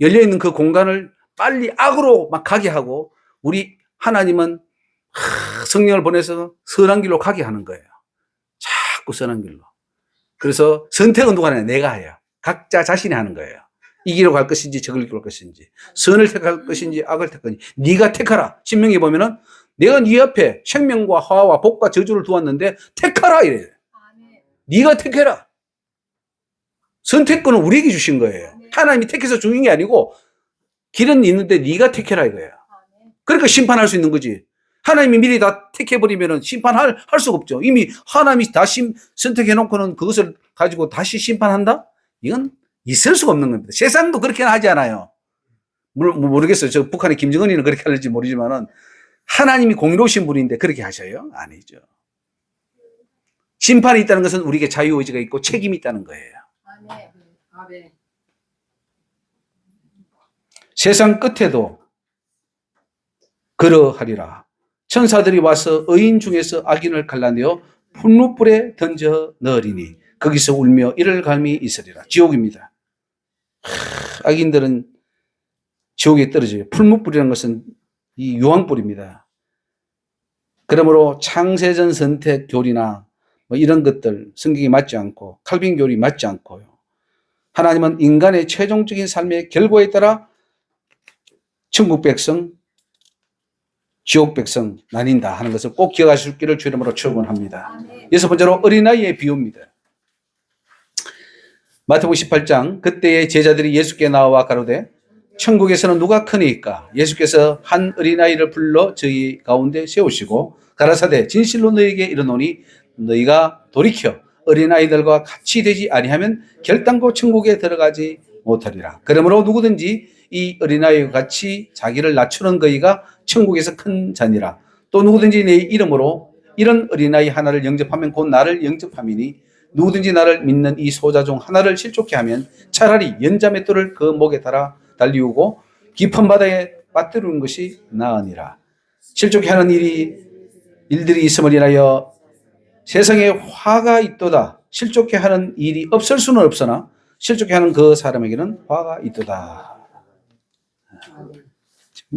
열려 있는 그 공간을 빨리 악으로 막 가게 하고 우리 하나님은 성령을 보내서 선한 길로 가게 하는 거예요. 자꾸 선한 길로. 그래서 선택은 누가 하냐? 내가 해요. 각자 자신이 하는 거예요. 이 길로 갈 것인지 저 길로 갈 것인지 선을 택할 것인지 악을 택할 것인지 네가 택하라. 신명에 보면은 내가 네 앞에 생명과 화와 복과 저주를 두었는데 택하라 이래요. 네가 택해라. 선택권은 우리에게 주신 거예요. 하나님이 택해서 주는 게 아니고 길은 있는데 네가 택해라 이거예요. 그러니까 심판할 수 있는 거지. 하나님이 미리 다 택해버리면 심판할 수가 없죠. 이미 하나님이 다 선택해놓고는 그것을 가지고 다시 심판한다? 이건 있을 수가 없는 겁니다. 세상도 그렇게는 하지 않아요. 모르겠어요. 저 북한의 김정은이는 그렇게 할지 모르지만은 하나님이 공의로우신 분인데 그렇게 하셔요? 아니죠. 심판이 있다는 것은 우리에게 자유의지가 있고 책임이 있다는 거예요. 아멘. 세상 끝에도 그러하리라. 천사들이 와서 의인 중에서 악인을 갈라내어 풀무불에 던져 넣으리니 거기서 울며 이를 갈미 있으리라. 지옥입니다. 악인들은 지옥에 떨어져요. 풀무불이라는 것은 이 유황불입니다. 그러므로 창세전 선택 교리나 뭐 이런 것들 성경이 맞지 않고 칼빈 교리 맞지 않고요. 하나님은 인간의 최종적인 삶의 결과에 따라 천국 백성, 지옥 백성 나뉜다 하는 것을 꼭 기억하실 길을 주 이름으로 축원합니다. 여섯 번째로 어린아이의 비유입니다. 마태복음 18장 그때의 제자들이 예수께 나와 가로되 천국에서는 누가 크니까? 예수께서 한 어린아이를 불러 저희 가운데 세우시고 가라사대 진실로 너희에게 이르노니 너희가 돌이켜 어린아이들과 같이 되지 아니하면 결단코 천국에 들어가지 못하리라. 그러므로 누구든지 이 어린아이와 같이 자기를 낮추는 거이가 천국에서 큰 자니라. 또 누구든지 내 이름으로 이런 어린아이 하나를 영접하면 곧 나를 영접함이니 누구든지 나를 믿는 이 소자 중 하나를 실족케 하면 차라리 연자맷돌을 그 목에 달리우고 깊은 바다에 빠뜨리는 것이 나으니라. 실족케 하는 일들이 있음을 인하여 세상에 화가 있도다. 실족케 하는 일이 없을 수는 없으나 실족케 하는 그 사람에게는 화가 있도다.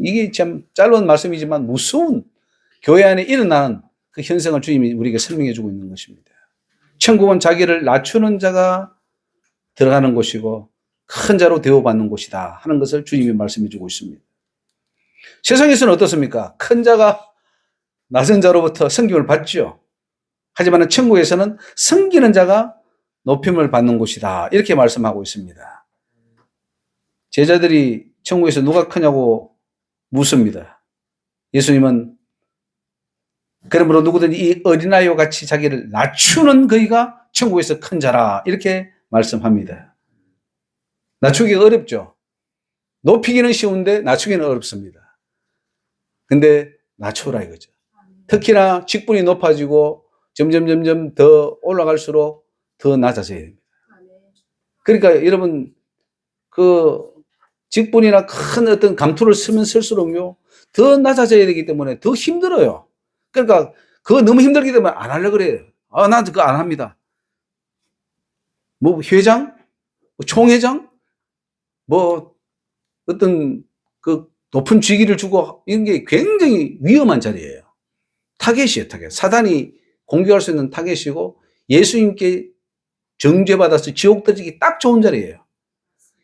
이게 참 짧은 말씀이지만 무서운 교회 안에 일어나는 그 현상을 주님이 우리에게 설명해 주고 있는 것입니다. 천국은 자기를 낮추는 자가 들어가는 곳이고 큰 자로 대우받는 곳이다 하는 것을 주님이 말씀해 주고 있습니다. 세상에서는 어떻습니까? 큰 자가 낮은 자로부터 섬김을 받죠. 하지만 천국에서는 섬기는 자가 높임을 받는 곳이다 이렇게 말씀하고 있습니다. 제자들이 천국에서 누가 크냐고 묻습니다. 예수님은 그러므로 누구든지 이 어린아이와 같이 자기를 낮추는 그이가 천국에서 큰 자라 이렇게 말씀합니다. 낮추기가 어렵죠. 높이기는 쉬운데 낮추기는 어렵습니다. 근데 낮추라 이거죠. 특히나 직분이 높아지고 점점 더 올라갈수록 더 낮아져야 됩니다. 그러니까 여러분 그 직분이나 큰 어떤 감투를 쓰면 쓸수록요 더 낮아져야 되기 때문에 더 힘들어요. 그러니까 그거 너무 힘들기 때문에 안 하려고 그래요. 난 그거 안 합니다. 뭐 회장, 총회장, 뭐 어떤 그 높은 직위를 주고 이런 게 굉장히 위험한 자리예요. 타겟이에요, 타겟. 사단이 공격할 수 있는 타겟이고 예수님께 정죄받아서 지옥 떨어지기 딱 좋은 자리예요.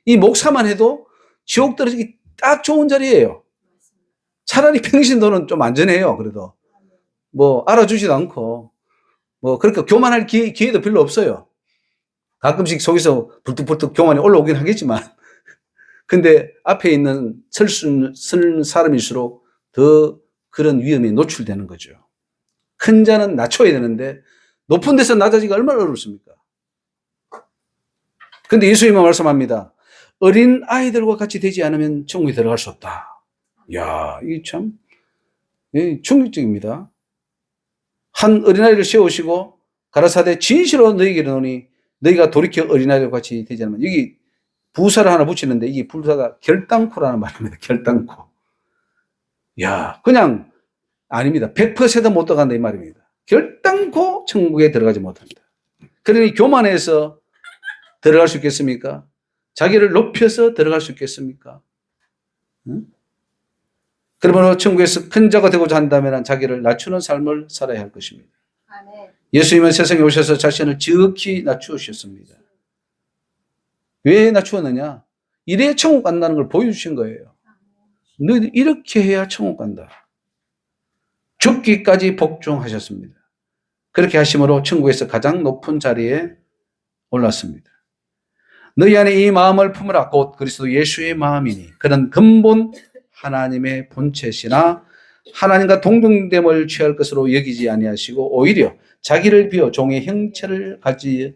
이 목사만 해도 지옥 떨어지기 딱 좋은 자리예요. 차라리 평신도는 좀 안전해요. 그래도 뭐 알아주지도 않고 뭐 그러니까 교만할 기회도 별로 없어요. 가끔씩 속에서 불뚝불뚝 교만이 올라오긴 하겠지만 근데 앞에 있는 설 사람일수록 더 그런 위험에 노출되는 거죠. 큰 자는 낮춰야 되는데 높은 데서 낮아지기가 얼마나 어렵습니까? 근데 예수님은 말씀합니다. 어린 아이들과 같이 되지 않으면 천국에 들어갈 수 없다. 이야, 이게 참 충격적입니다. 한 어린아이를 세우시고 가라사대 진실로 너희에게 이르노니 너희가 돌이켜 어린아이들과 같이 되지 않으면 여기 부사를 하나 붙이는데 이게 부사가 결단코라는 말입니다. 결단코. 야, 그냥 아닙니다. 100% 못 들어간다 이 말입니다. 결단코 천국에 들어가지 못한다. 그러니 교만해서 들어갈 수 있겠습니까? 자기를 높여서 들어갈 수 있겠습니까? 응? 그러므로 천국에서 큰 자가 되고자 한다면 자기를 낮추는 삶을 살아야 할 것입니다. 예수님은 세상에 오셔서 자신을 지극히 낮추셨습니다. 왜 낮추었느냐? 이래야 천국 간다는 걸 보여주신 거예요. 너희들 이렇게 해야 천국 간다. 죽기까지 복종하셨습니다. 그렇게 하심으로 천국에서 가장 높은 자리에 올랐습니다. 너희 안에 이 마음을 품으라 곧 그리스도 예수의 마음이니 그는 근본 하나님의 본체시나 하나님과 동등됨을 취할 것으로 여기지 아니하시고 오히려 자기를 비워 종의 형체를 가지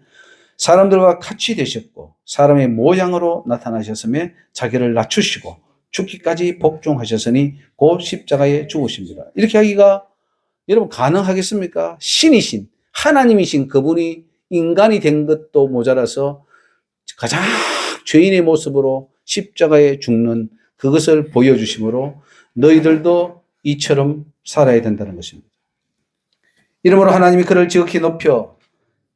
사람들과 같이 되셨고 사람의 모양으로 나타나셨으며 자기를 낮추시고 죽기까지 복종하셨으니 곧 십자가에 죽으십니다. 이렇게 하기가 여러분 가능하겠습니까? 신이신 하나님이신 그분이 인간이 된 것도 모자라서 가장 죄인의 모습으로 십자가에 죽는 그것을 보여주심으로 너희들도 이처럼 살아야 된다는 것입니다. 이러므로 하나님이 그를 지극히 높여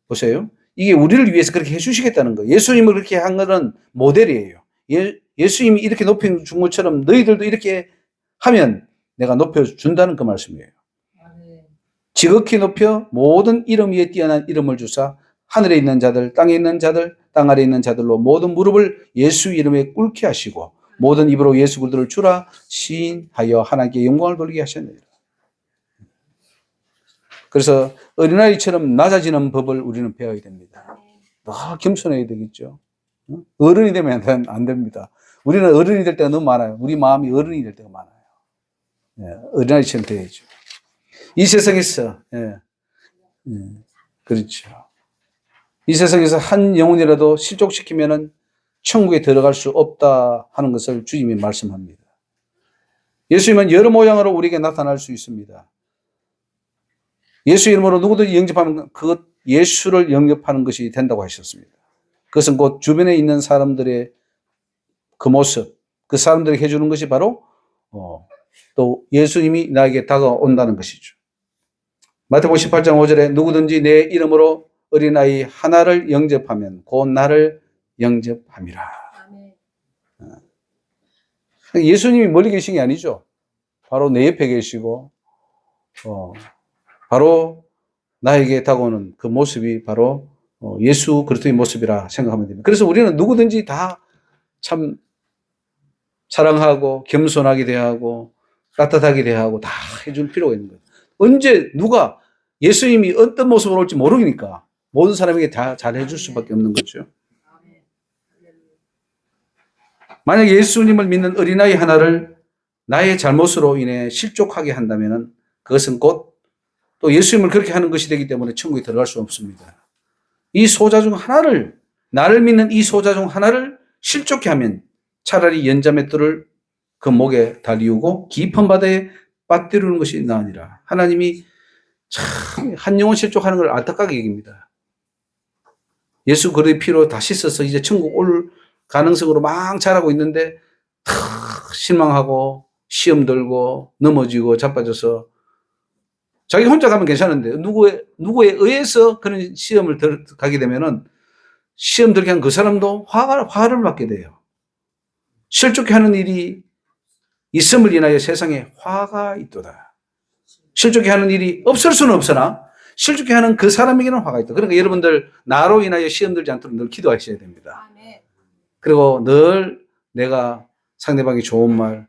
보세요. 이게 우리를 위해서 그렇게 해주시겠다는 거예요. 예수님을 그렇게 한 것은 모델이에요. 예수님이 이렇게 높여준 것처럼 너희들도 이렇게 하면 내가 높여준다는 그 말씀이에요. 지극히 높여 모든 이름 위에 뛰어난 이름을 주사 하늘에 있는 자들, 땅에 있는 자들, 땅 아래에 있는 자들로 모든 무릎을 예수 이름에 꿇게 하시고 모든 입으로 예수 그리스도를 주라 시인하여 하나님께 영광을 돌리게 하셨느니라. 그래서 어린아이처럼 낮아지는 법을 우리는 배워야 됩니다. 겸손해야 되겠죠. 어른이 되면 안 됩니다. 우리는 어른이 될 때가 너무 많아요. 우리 마음이 어른이 될 때가 많아요. 어린아이처럼 돼야죠. 이 세상에서, 그렇죠. 이 세상에서 한 영혼이라도 실족시키면은 천국에 들어갈 수 없다 하는 것을 주님이 말씀합니다. 예수님은 여러 모양으로 우리에게 나타날 수 있습니다. 예수 이름으로 누구든지 영접하면 그것 예수를 영접하는 것이 된다고 하셨습니다. 그것은 곧 주변에 있는 사람들의 그 모습, 그 사람들에게 해주는 것이 바로 또 예수님이 나에게 다가온다는 것이죠. 마태복음 18장 5절에 누구든지 내 이름으로 어린아이 하나를 영접하면 곧 나를 영접함이라. 예수님이 멀리 계신 게 아니죠. 바로 내 옆에 계시고 바로 나에게 다가오는 그 모습이 바로 예수 그리스도의 모습이라 생각하면 됩니다. 그래서 우리는 누구든지 다 참 사랑하고 겸손하게 대하고 따뜻하게 대하고 다 해줄 필요가 있는 거예요. 언제 누가 예수님이 어떤 모습으로 올지 모르니까 모든 사람에게 다 잘해줄 수밖에 없는 거죠. 만약 예수님을 믿는 어린아이 하나를 나의 잘못으로 인해 실족하게 한다면 그것은 곧 또 예수님을 그렇게 하는 것이 되기 때문에 천국에 들어갈 수 없습니다. 이 소자 중 하나를, 나를 믿는 이 소자 중 하나를 실족해 하면 차라리 연자맷돌을 그 목에 달리우고 깊은 바다에 빠뜨리는 것이 나으니라. 하나님이 참 한 영혼 실족하는 걸 안타깝게 여깁니다. 예수 그리스도의 피로 다 씻어서 이제 천국 올 가능성으로 막 자라고 있는데 탁 실망하고 시험 들고 넘어지고 자빠져서 자기 혼자 가면 괜찮은데 누구에 의해서 그런 시험을 가게 되면은 시험 들게 한 그 사람도 화를 받게 돼요. 실족해 하는 일이 있음을 인하여 세상에 화가 있도다. 실족해 하는 일이 없을 수는 없으나 실족해 하는 그 사람에게는 화가 있다. 그러니까 여러분들 나로 인하여 시험 들지 않도록 늘 기도하셔야 됩니다. 그리고 늘 내가 상대방이 좋은 말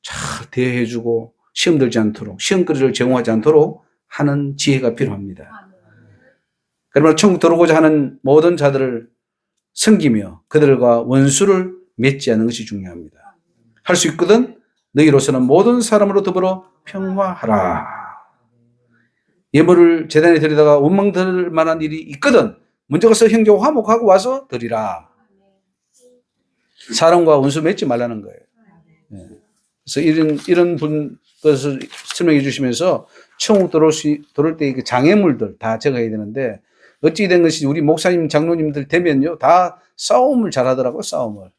잘 대해주고 시험 들지 않도록 시험거리를 제공하지 않도록 하는 지혜가 필요합니다. 그러면 천국 들어오고자 하는 모든 자들을 섬기며 그들과 원수를 맺지 않는 것이 중요합니다. 할 수 있거든 너희로서는 모든 사람으로 더불어 평화하라. 예물을 제단에 드리다가 원망 들 만한 일이 있거든 먼저 가서 형제와 화목하고 와서 드리라. 사람과 원수 맺지 말라는 거예요. 그래서 이런 것을 설명해 주시면서 천국 들어올 때 장애물들 다 적어야 되는데 어찌 된 것이 우리 목사님 장로님들 되면요 다 싸움을 잘하더라고요. 싸움을.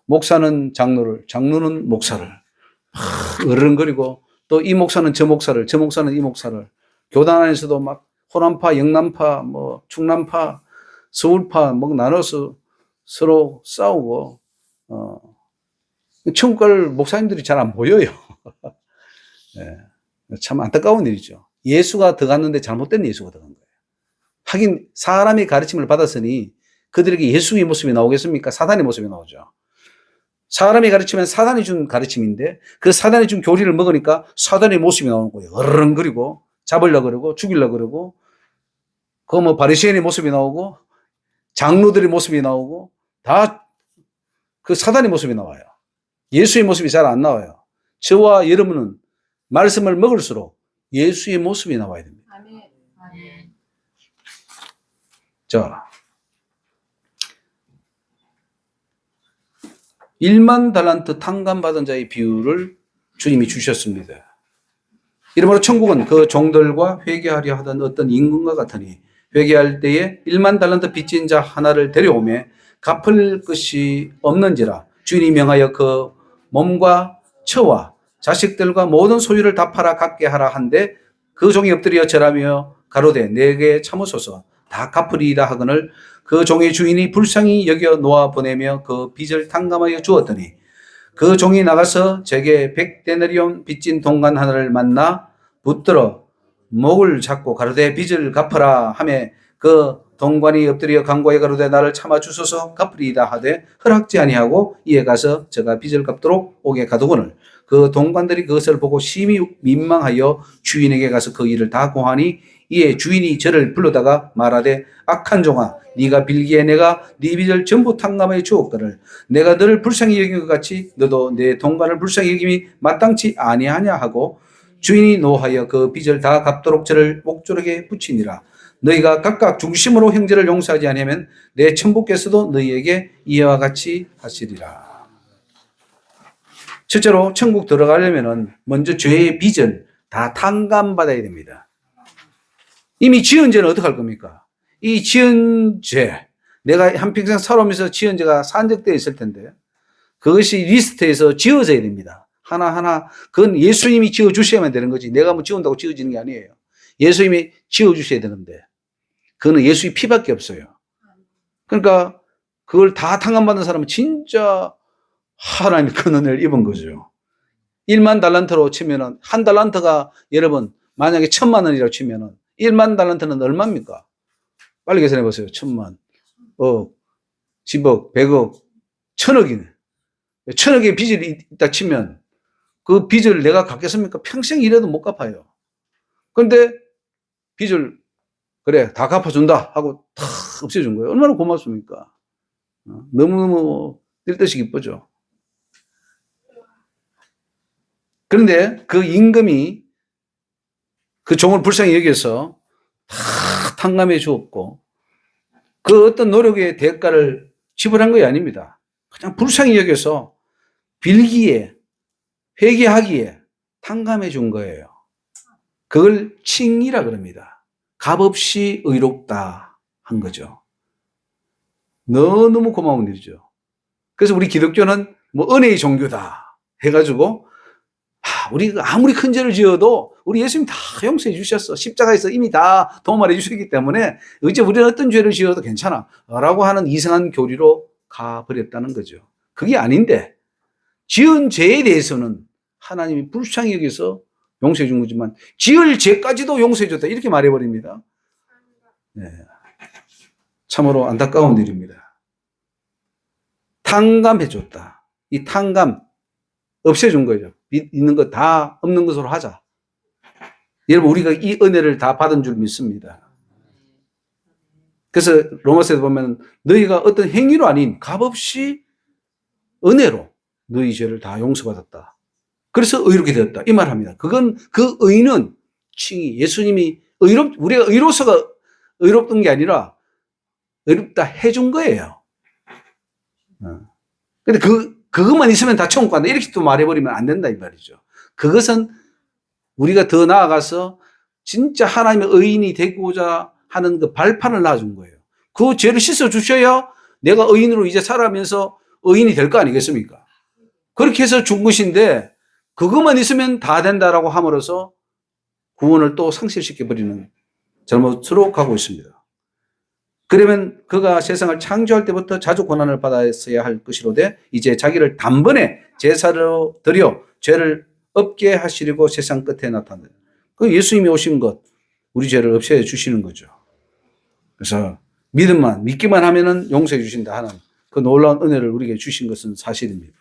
목사는 장로를, 장로는 목사를 어른거리고 또 이 목사는 저 목사를, 저 목사는 이 목사를 교단 안에서도 막 호남파, 영남파, 뭐 충남파, 서울파 뭐 나눠서 서로 싸우고 천국 갈 목사님들이 잘 안 보여요. 네. 참 안타까운 일이죠. 예수가 들어갔는데 잘못된 예수가 들어간 거예요. 하긴 사람의 가르침을 받았으니 그들에게 예수의 모습이 나오겠습니까? 사단의 모습이 나오죠. 사람이 가르치면 사단이 준 가르침인데 그 사단이 준 교리를 먹으니까 사단의 모습이 나오는 거예요. 어른거리고 잡으려고 그러고 죽이려고 그러고 그 뭐 바리새인의 모습이 나오고 장로들의 모습이 나오고 다 그 사단의 모습이 나와요. 예수의 모습이 잘 안 나와요. 저와 여러분은 말씀을 먹을수록 예수의 모습이 나와야 됩니다. 아멘. 자, 1만 달란트 탕감받은 자의 비유를 주님이 주셨습니다. 이러므로 천국은 그 종들과 회개하려 하던 어떤 임금과 같으니 회개할 때에 1만 달란트 빚진 자 하나를 데려오매 갚을 것이 없는지라 주인이 명하여 그 몸과 처와 자식들과 모든 소유를 다 팔아 갚게 하라 한데 그 종이 엎드려 절하며 가로되 내게 참으소서 다 갚으리이다 하거늘 그 종의 주인이 불쌍히 여겨 놓아 보내며 그 빚을 탕감하여 주었더니 그 종이 나가서 제게 100데나리온 빚진 동관 하나를 만나 붙들어 목을 잡고 가로되 빚을 갚으라 하매 그 동관이 엎드려 간고에 가로되 나를 참아 주소서 갚으리이다 하되 허락지 아니하고 이에 가서 저가 빚을 갚도록 오게 가두거늘 그 동관들이 그것을 보고 심히 민망하여 주인에게 가서 그 일을 다 고하니 이에 주인이 저를 불러다가 말하되 악한 종아 네가 빌기에 내가 네 빚을 전부 탕감하여 주었거늘 내가 너를 불쌍히 여긴 것 같이 너도 내 동관을 불쌍히 여김이 마땅치 아니하냐 하고 주인이 노하여 그 빚을 다 갚도록 저를 목조르게 붙이니라. 너희가 각각 중심으로 형제를 용서하지 아니하면 내 천부께서도 너희에게 이와 같이 하시리라. 첫째로 천국 들어가려면 먼저 죄의 빚을 다 탕감받아야 됩니다. 이미 지은 죄는 어떻게 할 겁니까? 이 지은 죄, 내가 한평생 살아오면서 지은 죄가 산적되어 있을 텐데 그것이 리스트에서 지워져야 됩니다. 하나하나 그건 예수님이 지어주셔야만 되는 거지 내가 뭐 지운다고 지어지는 게 아니에요. 예수님이 지어주셔야 되는데 그거는 예수의 피밖에 없어요. 그러니까 그걸 다 탕감받는 사람은 진짜 하나님의 큰 은혜를 입은 거죠. 1만 달란트로 치면은 한 달란트가 여러분 만약에 1,000만 원이라고 치면은 1만 달란트는 얼마입니까? 빨리 계산해 보세요. 1,000만, 억, 10억, 100억, 1,000억이네. 1,000억의 빚이 있다 치면 그 빚을 내가 갚겠습니까? 평생 일해도 못 갚아요. 그런데 빚을 그래 다 갚아준다 하고 탁 없애준 거예요. 얼마나 고맙습니까? 너무너무 뛸 듯이 기쁘죠. 그런데 그 임금이 그 종을 불쌍히 여겨서 다 탕감해 주었고 그 어떤 노력의 대가를 지불한 것이 아닙니다. 그냥 불쌍히 여겨서 빌기에 회개하기에 탕감해 준 거예요. 그걸 칭이라 그럽니다. 값없이 의롭다 한 거죠. 너무 고마운 일이죠. 그래서 우리 기독교는 뭐 은혜의 종교다 해가지고 우리 아무리 큰 죄를 지어도 우리 예수님 다 용서해 주셨어. 십자가에서 이미 다 도말해 주셨기 때문에 이제 우리는 어떤 죄를 지어도 괜찮아 라고 하는 이상한 교리로 가버렸다는 거죠. 그게 아닌데 지은 죄에 대해서는 하나님이 불쌍히 여기서 용서해 준 거지만 지을 죄까지도 용서해 줬다 이렇게 말해버립니다. 네. 참으로 안타까운 일입니다. 탕감해 줬다. 이 탕감 없애준 거죠. 있는 거 다 없는 것으로 하자. 여러분 우리가 이 은혜를 다 받은 줄 믿습니다. 그래서 로마서에 보면 너희가 어떤 행위로 아닌 값없이 은혜로 너희 죄를 다 용서받았다. 그래서 의롭게 되었다. 이 말합니다. 그건 그 의는 칭이 예수님이 우리가 의로서가 의롭던 게 아니라 의롭다 해준 거예요. 근데 그것만 있으면 다 천국 간다. 이렇게 또 말해버리면 안 된다. 이 말이죠. 그것은 우리가 더 나아가서 진짜 하나님의 의인이 되고자 하는 그 발판을 놔준 거예요. 그 죄를 씻어주셔야 내가 의인으로 이제 살아가면서 의인이 될 거 아니겠습니까? 그렇게 해서 준 것인데 그것만 있으면 다 된다라고 함으로써 구원을 또 상실시켜버리는 잘못으로 가고 있습니다. 그러면 그가 세상을 창조할 때부터 자주 고난을 받았어야 할 것이로되 이제 자기를 단번에 제사로 드려 죄를 없게 하시려고 세상 끝에 나타난다. 그 예수님이 오신 것 우리 죄를 없애 주시는 거죠. 그래서 믿기만 하면은 용서해 주신다 하는 그 놀라운 은혜를 우리에게 주신 것은 사실입니다.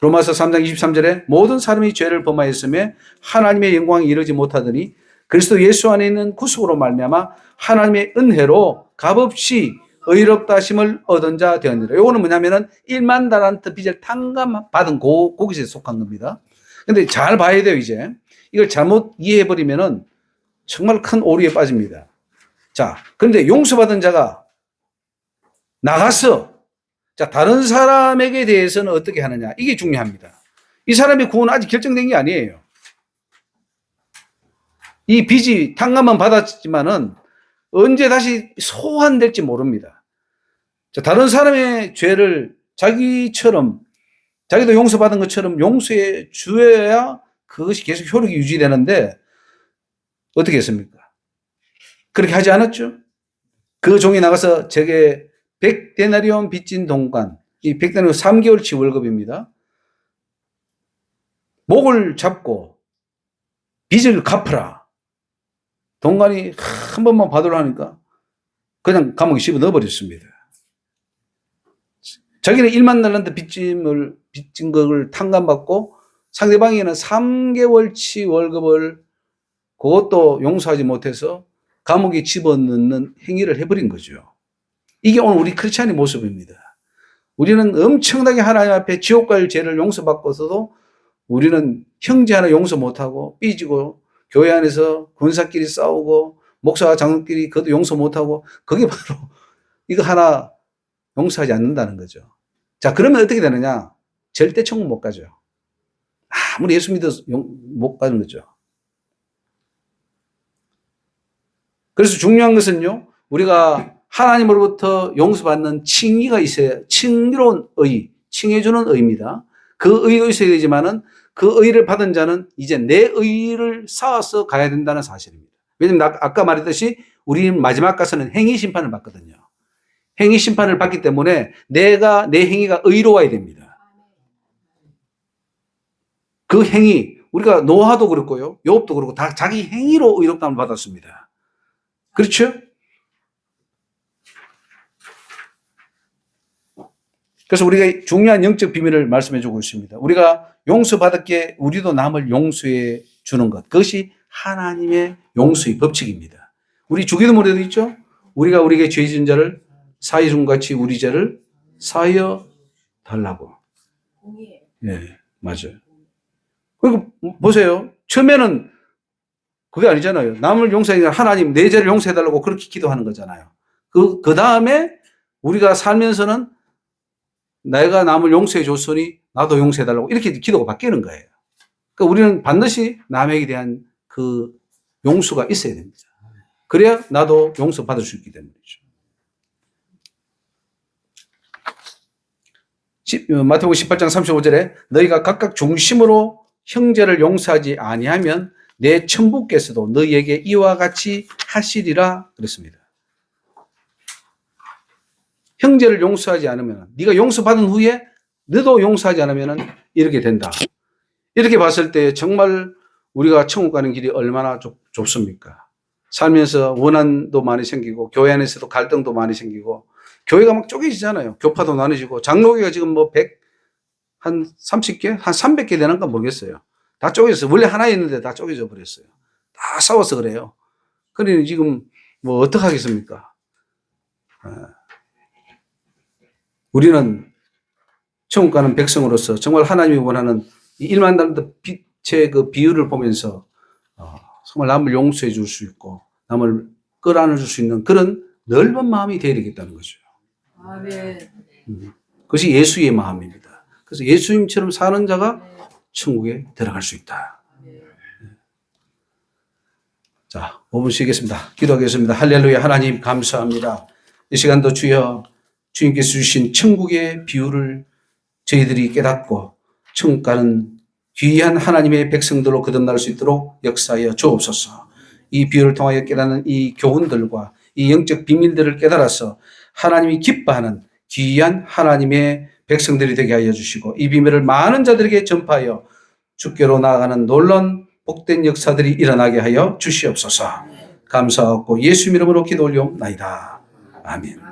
로마서 3장 23절에 모든 사람이 죄를 범하였으며 하나님의 영광이 이르지 못하더니 그리스도 예수 안에 있는 구속으로 말미암아 하나님의 은혜로 값없이 의롭다 하심을 얻은 자 되었느니라. 요거는 뭐냐면은 1만 달란트 빚을 탕감받은 그것에 속한 겁니다. 근데 잘 봐야 돼요, 이제. 이걸 잘못 이해해버리면은 정말 큰 오류에 빠집니다. 자, 그런데 용서받은 자가 나가서 자, 다른 사람에게 대해서는 어떻게 하느냐. 이게 중요합니다. 이 사람의 구원은 아직 결정된 게 아니에요. 이 빚이 탕감은 받았지만은 언제 다시 소환될지 모릅니다. 자, 다른 사람의 죄를 자기처럼, 자기도 용서받은 것처럼 용서해 주어야 그것이 계속 효력이 유지되는데 어떻게 했습니까? 그렇게 하지 않았죠? 그 종이 나가서 제게 100데나리온 빚진 동관, 이 100데나리온 3개월치 월급입니다. 목을 잡고 빚을 갚으라. 동관이 한 번만 받으려 하니까 그냥 감옥에 씹어 넣어버렸습니다. 자기는 1만 달란트 빚진 것을 탕감받고 상대방에게는 3개월치 월급을 그것도 용서하지 못해서 감옥에 집어넣는 행위를 해버린 거죠. 이게 오늘 우리 크리스찬의 모습입니다. 우리는 엄청나게 하나님 앞에 지옥 갈 죄를 용서받고서도 우리는 형제 하나 용서 못하고 삐지고 교회 안에서 권사끼리 싸우고 목사와 장로끼리 그것도 용서 못하고 그게 바로 이거 하나 용서하지 않는다는 거죠. 자, 그러면 어떻게 되느냐? 절대 천국 못 가죠. 아무리 예수 믿어서 못 가는 거죠. 그래서 중요한 것은요, 우리가 하나님으로부터 용서받는 칭의가 있어야, 칭의로운 의, 칭해주는 의입니다. 그 의가 있어야 되지만은 그 의를 받은 자는 이제 내 의를 쌓아서 가야 된다는 사실입니다. 왜냐면 아까 말했듯이 우리는 마지막 가서는 행위 심판을 받거든요. 행위 심판을 받기 때문에 내 행위가 의로워야 됩니다. 그 행위, 우리가 노아도 그렇고요, 욥도 그렇고 다 자기 행위로 의롭다함을 받았습니다. 그렇죠? 그래서 우리가 중요한 영적 비밀을 말씀해 주고 있습니다. 우리가 용서받았기에 우리도 남을 용서해 주는 것. 그것이 하나님의 용서의 법칙입니다. 우리 주기도문에도 있죠? 우리가 우리에게 죄 지은 자를 사하여 준 같이 우리 죄를 사하여 달라고. 예, 맞아요. 그리고 보세요. 처음에는 그게 아니잖아요. 남을 용서해, 하나님 내 죄를 용서해 달라고 그렇게 기도하는 거잖아요. 그 다음에 우리가 살면서는 내가 남을 용서해 줬으니 나도 용서해 달라고 이렇게 기도가 바뀌는 거예요. 그러니까 우리는 반드시 남에게 대한 그 용서가 있어야 됩니다. 그래야 나도 용서받을 수 있기 때문이죠. 마태복음 18장 35절에 너희가 각각 중심으로 형제를 용서하지 아니하면 내 천부께서도 너희에게 이와 같이 하시리라 그랬습니다. 형제를 용서하지 않으면, 네가 용서받은 후에 너도 용서하지 않으면 이렇게 된다. 이렇게 봤을 때 정말 우리가 천국 가는 길이 얼마나 좁습니까? 살면서 원한도 많이 생기고 교회 안에서도 갈등도 많이 생기고 교회가 막 쪼개지잖아요. 교파도 나눠지고 장로교가 지금 뭐 한 30개? 한 300개 되는가 모르겠어요. 다 쪼개졌어요. 원래 하나였는데 다 쪼개져 버렸어요. 다 싸워서 그래요. 그러니 지금 뭐 어떡하겠습니까? 우리는 천국 가는 백성으로서 정말 하나님이 원하는 이 1만 달란트 빚의 그 비율을 보면서 정말 남을 용서해 줄 수 있고 남을 끌어안아 줄 수 있는 그런 넓은 마음이 되어야 되겠다는 거죠. 아멘. 그것이 예수의 마음입니다. 그래서 예수님처럼 사는 자가 천국에 들어갈 수 있다. 자, 5분 쉬겠습니다. 기도하겠습니다. 할렐루야. 하나님 감사합니다. 이 시간도 주여 주님께서 주신 천국의 비유를 저희들이 깨닫고 천국 가는 귀한 하나님의 백성들로 거듭날 수 있도록 역사하여 주옵소서. 이 비유를 통하여 깨닫는 이 교훈들과 이 영적 비밀들을 깨달아서 하나님이 기뻐하는 귀한 하나님의 백성들이 되게 하여 주시고 이 비밀을 많은 자들에게 전파하여 주께로 나아가는 놀라운 복된 역사들이 일어나게 하여 주시옵소서. 감사하고 예수 이름으로 기도 올려옵나이다. 아멘.